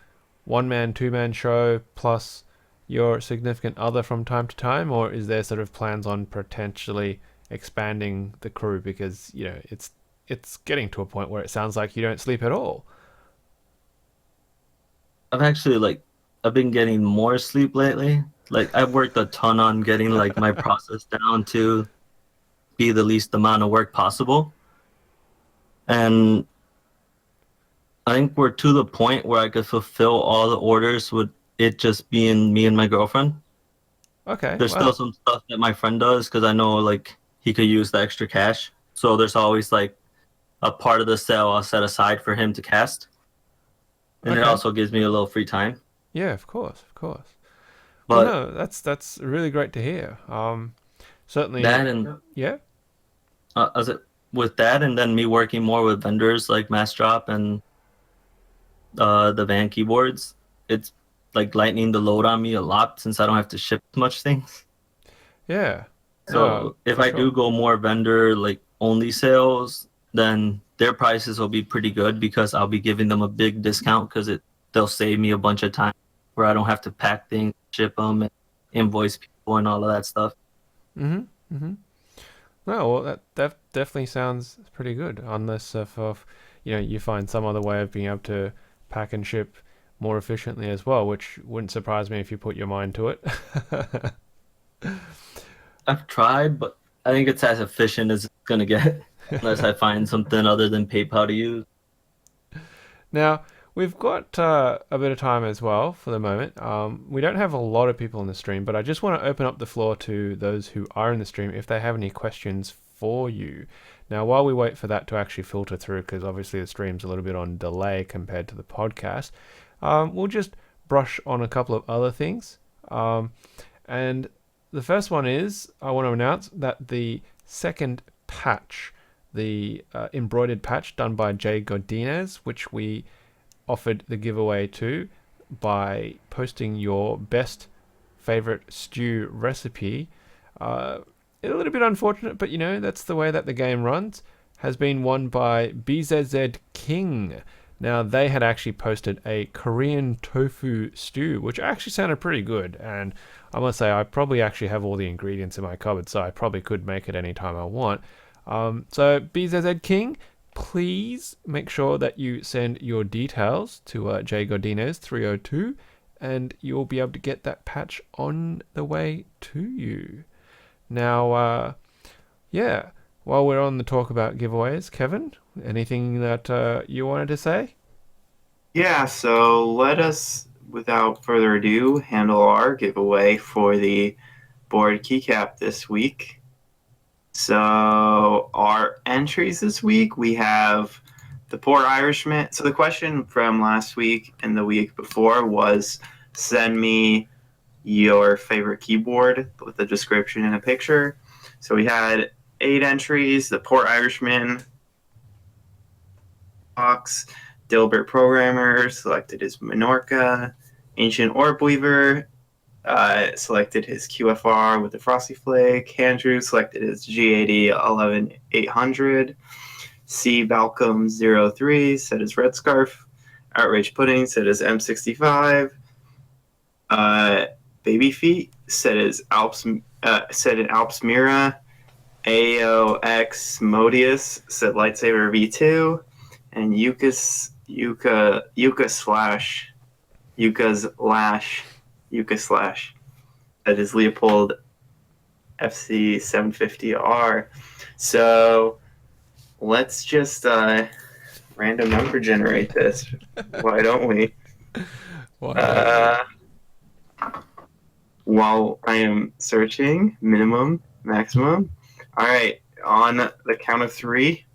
one-man, two-man show plus your significant other from time to time, or is there sort of plans on potentially expanding the crew because, it's getting to a point where it sounds like you don't sleep at all? I've actually I've been getting more sleep lately. I've worked a ton on getting my process down to be the least amount of work possible. And I think we're to the point where I could fulfill all the orders with it just being me and my girlfriend. Okay. There's still some stuff that my friend does because I know he could use the extra cash. So there's always a part of the sale I'll set aside for him to cast. And it also gives me a little free time. Yeah, of course. But Well, no, that's really great to hear. Certainly. That and yeah. With that and then me working more with vendors like Mass Drop and the van keyboards, it's lightening the load on me a lot since I don't have to ship much things. Yeah. So if I do go more vendor only sales, then their prices will be pretty good because I'll be giving them a big discount because they'll save me a bunch of time where I don't have to pack things, ship them, and invoice people and all of that stuff. No, well, that definitely sounds pretty good, unless if you find some other way of being able to pack and ship more efficiently as well, which wouldn't surprise me if you put your mind to it. I've tried, but I think it's as efficient as it's gonna get, unless I find something other than PayPal to use. Now, we've got a bit of time as well for the moment. We don't have a lot of people in the stream, but I just want to open up the floor to those who are in the stream if they have any questions for you. Now, while we wait for that to actually filter through, because obviously the stream's a little bit on delay compared to the podcast, we'll just brush on a couple of other things. And the first one is, I want to announce that the second patch, the embroidered patch done by Jay Godinez, which we offered the giveaway to, by posting your best favorite stew recipe. A little bit unfortunate, but that's the way that the game runs. Has been won by BZZ King. Now, they had actually posted a Korean tofu stew, which actually sounded pretty good. And I must say, I probably actually have all the ingredients in my cupboard, so I probably could make it anytime I want. So, BZZ King, please make sure that you send your details to jgodinez302, and you'll be able to get that patch on the way to you. Now, yeah, while we're on the talk about giveaways, Kevin, anything that you wanted to say? Yeah, so let us, without further ado, handle our giveaway for the board keycap this week. So our entries this week, we have the Poor Irishman. So the question from last week and the week before was, send me your favorite keyboard with a description and a picture. So we had 8 entries. The Poor Irishman, Fox, Dilbert Programmer selected his Minorca, Ancient Orb Weaver selected his QFR with the Frosty Flake, Andrew selected his G80 11800, C Balcom03 said his Red Scarf, Outrage Pudding said his M65, Baby Feet said his said an Alps Mira, AOX Modius said Lightsaber V2, and Yuka's Slash that is Leopold FC 750R. So let's just random number generate this. Why don't we? While I am searching, minimum, maximum. All right, on the count of 3,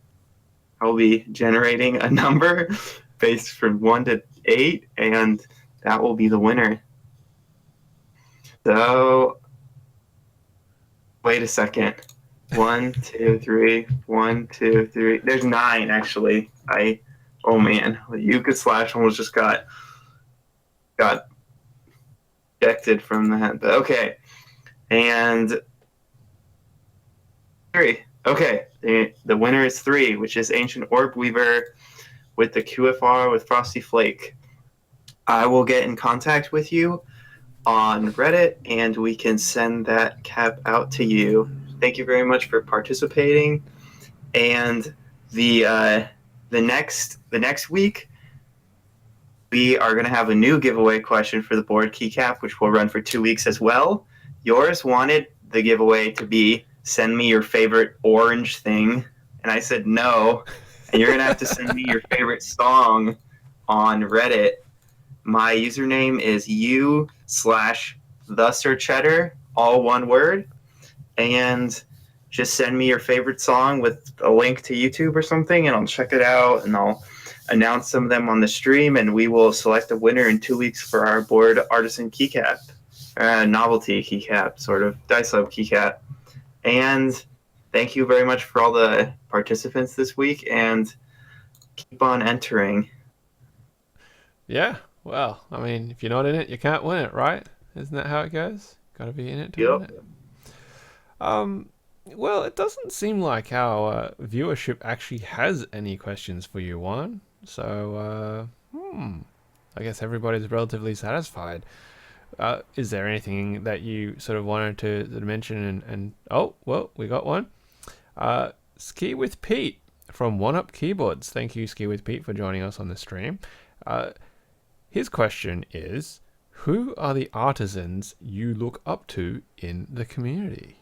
I'll be generating a number based from 1 to 8, and that will be the winner. So, wait a second. 1, 2, 3. 1, 2, 3. There's 9 actually. Oh man, the Yuka Slash almost just got ejected from that. But okay, and 3. Okay, the winner is 3, which is Ancient Orb Weaver with the QFR with Frosty Flake. I will get in contact with you on Reddit, and we can send that cap out to you. Thank you very much for participating. And the next week, we are going to have a new giveaway question for the board keycap, which will run for 2 weeks as well. Yours wanted the giveaway to be send me your favorite orange thing, and I said no. And you're going to have to send me your favorite song on Reddit. My username is u/theSirCheddar, all one word. And just send me your favorite song with a link to YouTube or something, and I'll check it out, and I'll announce some of them on the stream, and we will select a winner in 2 weeks for our board artisan keycap, novelty keycap, sort of, Dice Lab keycap. And thank you very much for all the participants this week, and keep on entering. Yeah, well, I mean, if you're not in it, you can't win it, right? Isn't that how it goes? Got to be in it to win it. Well, it doesn't seem like our viewership actually has any questions for you, Juan. So, I guess everybody's relatively satisfied. Is there anything that you sort of wanted to mention? And oh, well, we got one. Ski with Pete from One Up Keyboards. Thank you, Ski with Pete, for joining us on the stream. His question is, who are the artisans you look up to in the community?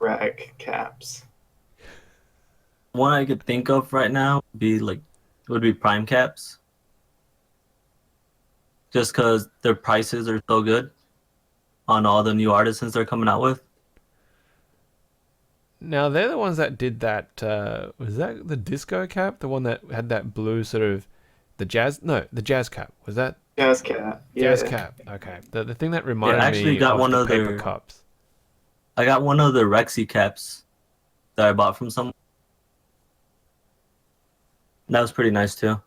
Rag caps. One I could think of right now would be Prime Caps. Just because their prices are so good on all the new artisans they're coming out with. Now, they're the ones that did that, was that the disco cap? The one that had that blue sort of, the jazz cap. Was that? Jazz cap. Yeah. Jazz cap, okay. The thing that reminded actually me got of one the of paper their- cups. I got one of the Rexy caps that I bought from someone. That was pretty nice too.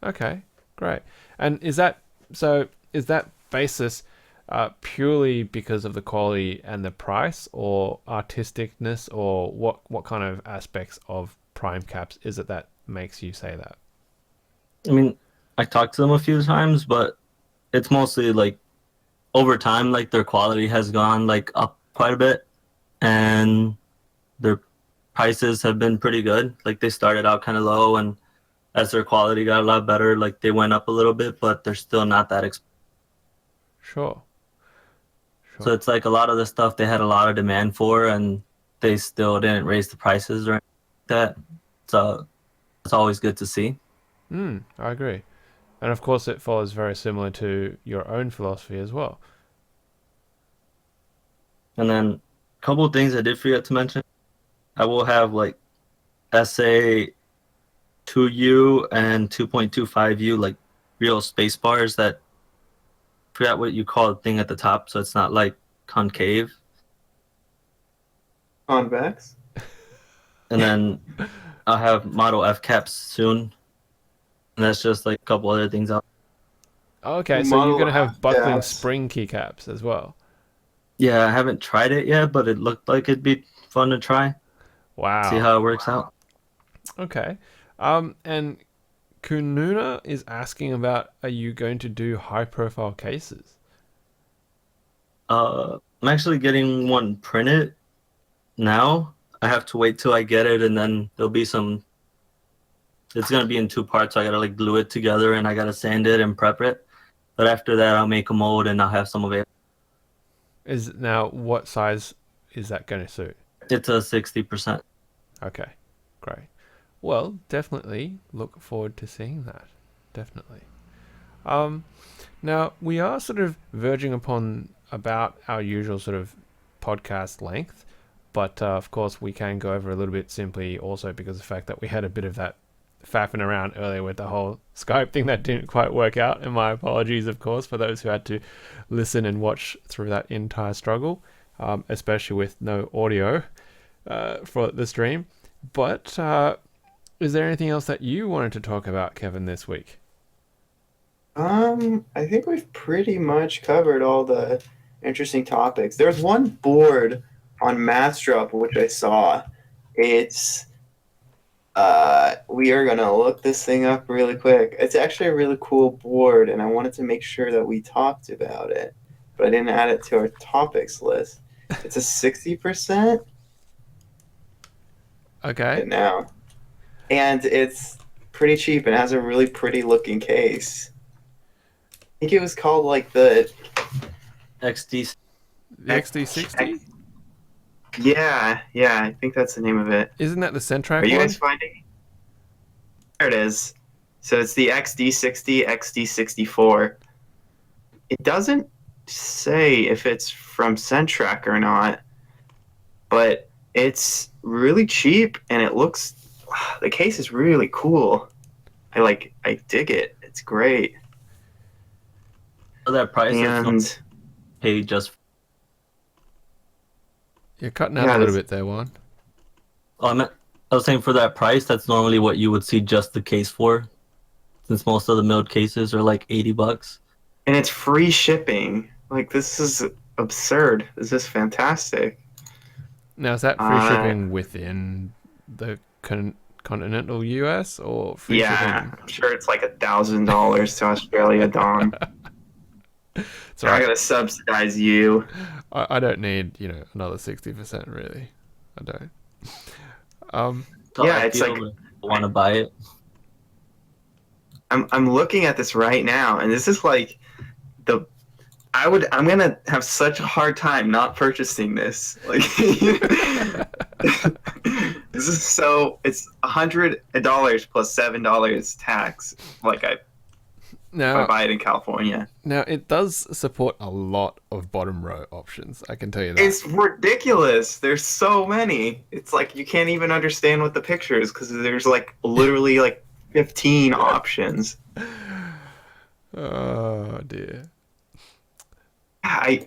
Okay. Great. And is that basis purely because of the quality and the price, or artisticness, or what kind of aspects of prime caps is it that makes you say that? I mean, I talked to them a few times, but it's mostly like over time, like their quality has gone like up quite a bit, and their prices have been pretty good. Like they started out kind of low, and as their quality got a lot better, like they went up a little bit, but they're still not that expensive. Sure. So it's like a lot of the stuff they had a lot of demand for, and they still didn't raise the prices or anything like that. So it's always good to see. I agree. And of course it follows very similar to your own philosophy as well. And then a couple of things I did forget to mention. I will have like SA 2U and 2.25U, like real space bars that, I forgot what you call the thing at the top, so it's not like concave. Convex. And then I'll have Model F caps soon. And that's just like a couple other things out. Okay, so Model you're going to have F buckling caps. spring keycaps as well. Yeah, I haven't tried it yet, but it looked like it'd be fun to try. Wow. See how it works out. Okay. And Kununa is asking about, are you going to do high profile cases? I'm actually getting one printed now. I have to wait till I get it, and then there'll be some. It's gonna be in two parts. So I gotta like glue it together, and I gotta sand it and prep it. But after that, I'll make a mold, and I'll have some of it. Now, what size is that going to suit? It's a 60%. Okay, great. Well, definitely look forward to seeing that. Definitely. Now, we are sort of verging upon about our usual sort of podcast length, but of course we can go over a little bit simply also because of the fact that we had a bit of that faffing around earlier with the whole Skype thing that didn't quite work out, and my apologies, of course, for those who had to listen and watch through that entire struggle, especially with no audio for the stream. But is there anything else that you wanted to talk about, Kevin, this week? I think we've pretty much covered all the interesting topics. There's one board on Mastrop which I saw. It's we are gonna look this thing up really quick. It's actually a really cool board, and I wanted to make sure that we talked about it, but I didn't add it to our topics list. It's a 60%. Okay. Now, and it's pretty cheap and has a really pretty looking case. I think it was called like the XD. The XD60? Yeah, I think that's the name of it. Isn't that the Centrac Are you one? guys finding it? There it is. So it's the XD60, XD64. It doesn't say if it's from Centrac or not, but it's really cheap and it looks. The case is really cool. I dig it. It's great. For that price, it's And not paid just. You're cutting out Yeah, a little that's- bit there, Juan. I was saying for that price, that's normally what you would see just the case for, since most of the milled cases are like $80. and it's free shipping. Like, this is absurd. This is fantastic. Now, is that free shipping within the continental US or free shipping? I'm sure it's like $1,000 to Australia, Don. It's I'm all not right. gonna subsidize you. I don't need, another 60% really. I don't. So Yeah, I it's feel like- that I want to buy it. I'm looking at this right now, and this is like I'm gonna have such a hard time not purchasing this. Like, this is it's $100 plus $7 tax. Like if I Now, buy it in California, it does support a lot of bottom row options. I can tell you that. it's ridiculous. There's so many. It's like you can't even understand what the picture is because there's like literally like 15 options. Oh dear. I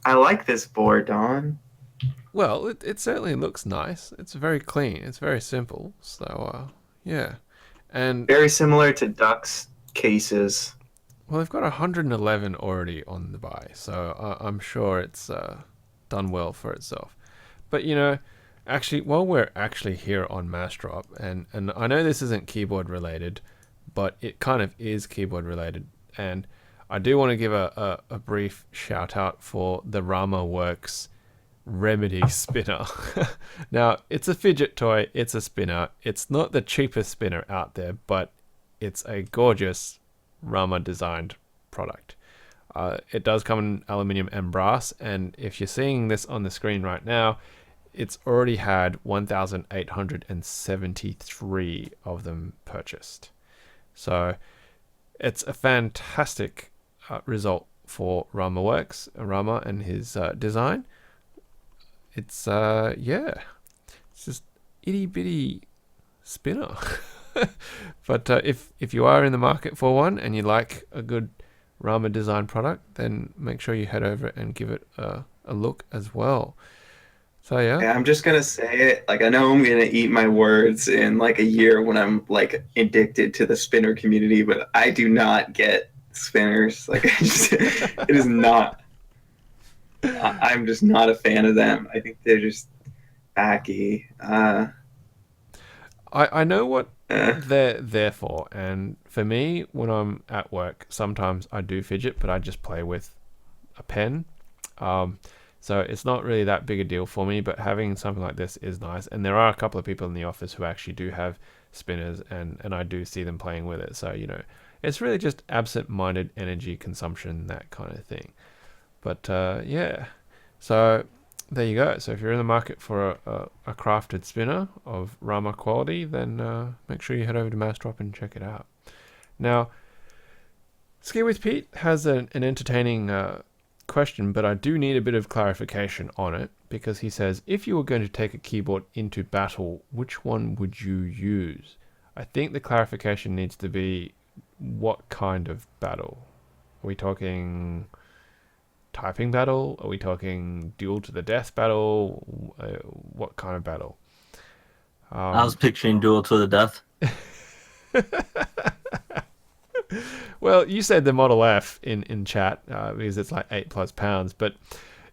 like this board, Don. Well, it certainly looks nice. It's very clean. It's very simple. So, yeah. And Very similar to Duck's cases. Well, they've got 111 already on the buy, so I'm sure it's done well for itself. But actually, while we're actually here on Massdrop, and I know this isn't keyboard related, but it kind of is keyboard related, and I do want to give a brief shout out for the Rama Works Remedy spinner. Now, it's a fidget toy, it's a spinner. It's not the cheapest spinner out there, but it's a gorgeous Rama designed product. It does come in aluminium and brass, and if you're seeing this on the screen right now, it's already had 1,873 of them purchased. So it's a fantastic result for Rama Works, Rama and his design. It's it's just itty bitty spinner. But if you are in the market for one and you like a good Rama design product, then make sure you head over and give it a look as well. So yeah, I'm just gonna say it. Like, I know I'm gonna eat my words in like a year when I'm like addicted to the spinner community, but I do not get spinners. Like, it is not. I'm just not a fan of them. I think they're just tacky. I know what they're there for, and for me, when I'm at work, sometimes I do fidget, but I just play with a pen. So it's not really that big a deal for me, but having something like this is nice. And there are a couple of people in the office who actually do have spinners, and I do see them playing with it. So, it's really just absent-minded energy consumption, that kind of thing. But yeah, so there you go. So if you're in the market for a crafted spinner of Rama quality, then make sure you head over to Massdrop and check it out. Now, Ski with Pete has an entertaining question, but I do need a bit of clarification on it, because he says, if you were going to take a keyboard into battle, which one would you use? I think the clarification needs to be, what kind of battle? Are we talking typing battle? Are we talking duel to the death battle? What kind of battle? I was picturing duel to the death. Well, you said the Model F in chat because it's like 8+ pounds. But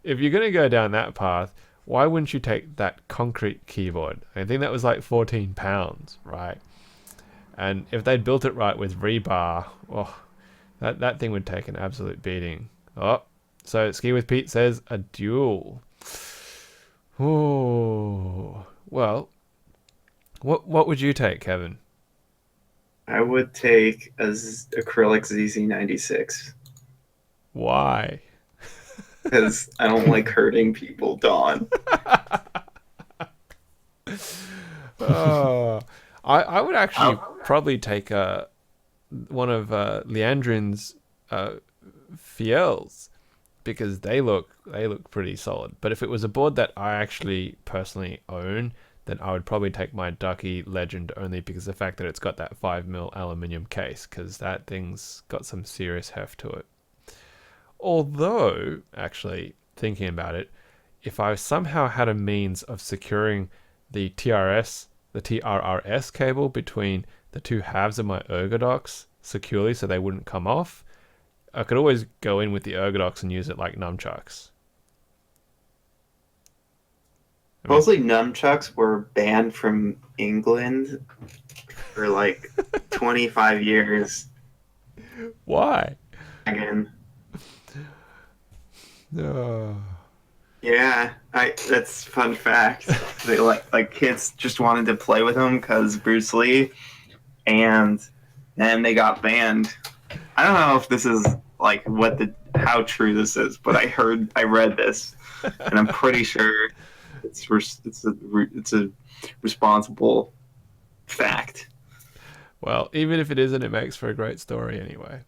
if you're going to go down that path, why wouldn't you take that concrete keyboard? I think that was like 14 pounds, right? And if they'd built it right with rebar, that thing would take an absolute beating. So Ski with Pete says a duel. Oh, well, what would you take, Kevin? I would take a acrylic ZZ96 Why? because I don't like hurting people, Dawn. I would actually probably take one of Leandrin's Fiels, because they look pretty solid. But if it was a board that I actually personally own, then I would probably take my Ducky Legend, only because of the fact that it's got that 5mm aluminium case, because that thing's got some serious heft to it. Although, actually, thinking about it, if I somehow had a means of securing the TRRS cable between the two halves of my Ergodox securely so they wouldn't come off, I could always go in with the Ergodox and use it like nunchucks. Supposedly nunchucks were banned from England for like 25 years. Why? Again. Oh. Yeah, that's fun fact. They like kids just wanted to play with them because Bruce Lee, and then they got banned. I don't know if this is like how true this is, but I read this, and I'm pretty sure it's a responsible fact. Well, even if it isn't, it makes for a great story anyway.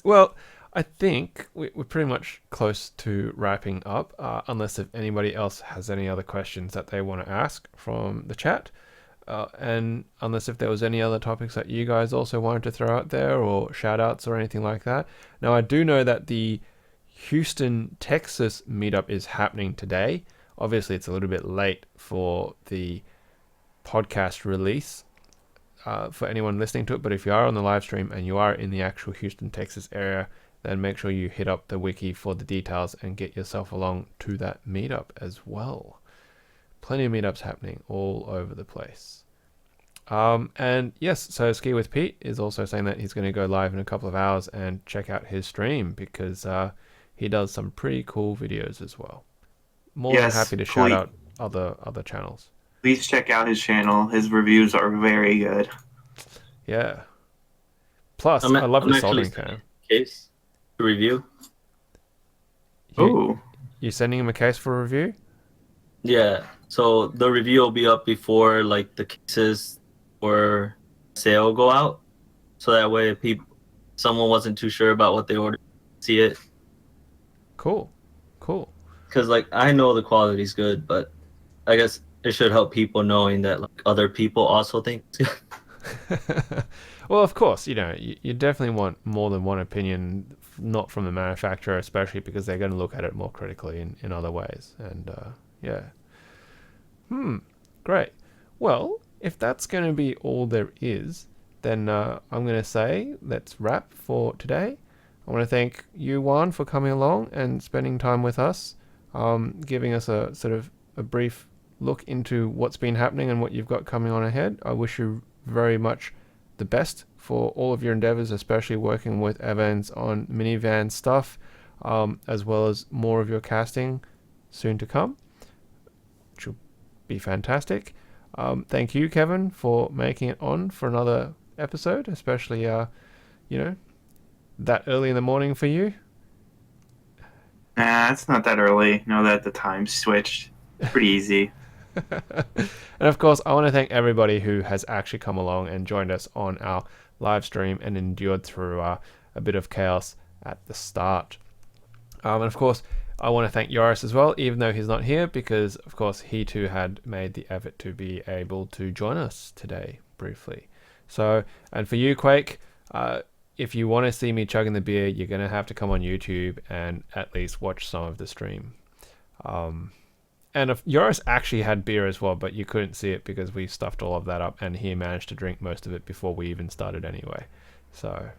Well, I think we're pretty much close to wrapping up, unless if anybody else has any other questions that they want to ask from the chat, and unless if there was any other topics that you guys also wanted to throw out there, or shout outs or anything like that. Now, I do know that the Houston, Texas meetup is happening today. Obviously, it's a little bit late for the podcast release for anyone listening to it, but if you are on the live stream and you are in the actual Houston, Texas area, then make sure you hit up the wiki for the details and get yourself along to that meetup as well. Plenty of meetups happening all over the place. And yes, so Ski with Pete is also saying that he's going to go live in a couple of hours and check out his stream because he does some pretty cool videos as well. More than happy to shout out other channels. Please check out his channel. His reviews are very good. Yeah. Plus, I love the soldering cam. Case to review. You sending him a case for a review? Yeah. So the review will be up before like the cases or sale go out. So that way, if someone wasn't too sure about what they ordered, see it. Cool. Because like I know the quality's good, but I guess it should help people knowing that like other people also think it's good. Well, of course, you definitely want more than one opinion, not from the manufacturer, especially because they're going to look at it more critically in other ways. And yeah. Great. Well, if that's going to be all there is, then I'm going to say let's wrap for today. I want to thank you, Juan, for coming along and spending time with us, giving us a sort of a brief look into what's been happening and what you've got coming on ahead. I wish you very much the best for all of your endeavors, especially working with Evans on minivan stuff, as well as more of your casting soon to come, which will be fantastic. Thank you, Kevin, for making it on for another episode, especially that early in the morning for you. It's not that early. Know that the time switched. Pretty easy. And of course, I want to thank everybody who has actually come along and joined us on our live stream and endured through a bit of chaos at the start. And of course, I want to thank Joris as well, even though he's not here, because of course he too had made the effort to be able to join us today briefly. So, and for you, Quake, if you want to see me chugging the beer, you're going to have to come on YouTube and at least watch some of the stream. And if Joris actually had beer as well, but you couldn't see it because we stuffed all of that up, and he managed to drink most of it before we even started anyway. So,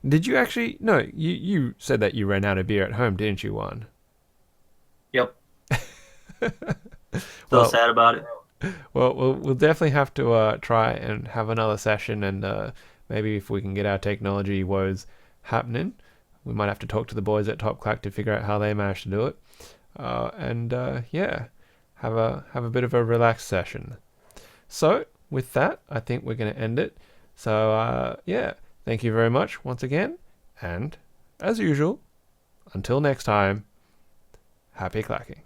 did you actually? No, you said that you ran out of beer at home, didn't you, Juan? Yep. Still sad about it. Well, we'll definitely have to try and have another session, and maybe if we can get our technology woes happening, we might have to talk to the boys at Top Clack to figure out how they managed to do it. Yeah, have a bit of a relaxed session. So with that, I think we're going to end it. So yeah, thank you very much once again, and as usual, until next time, happy clacking.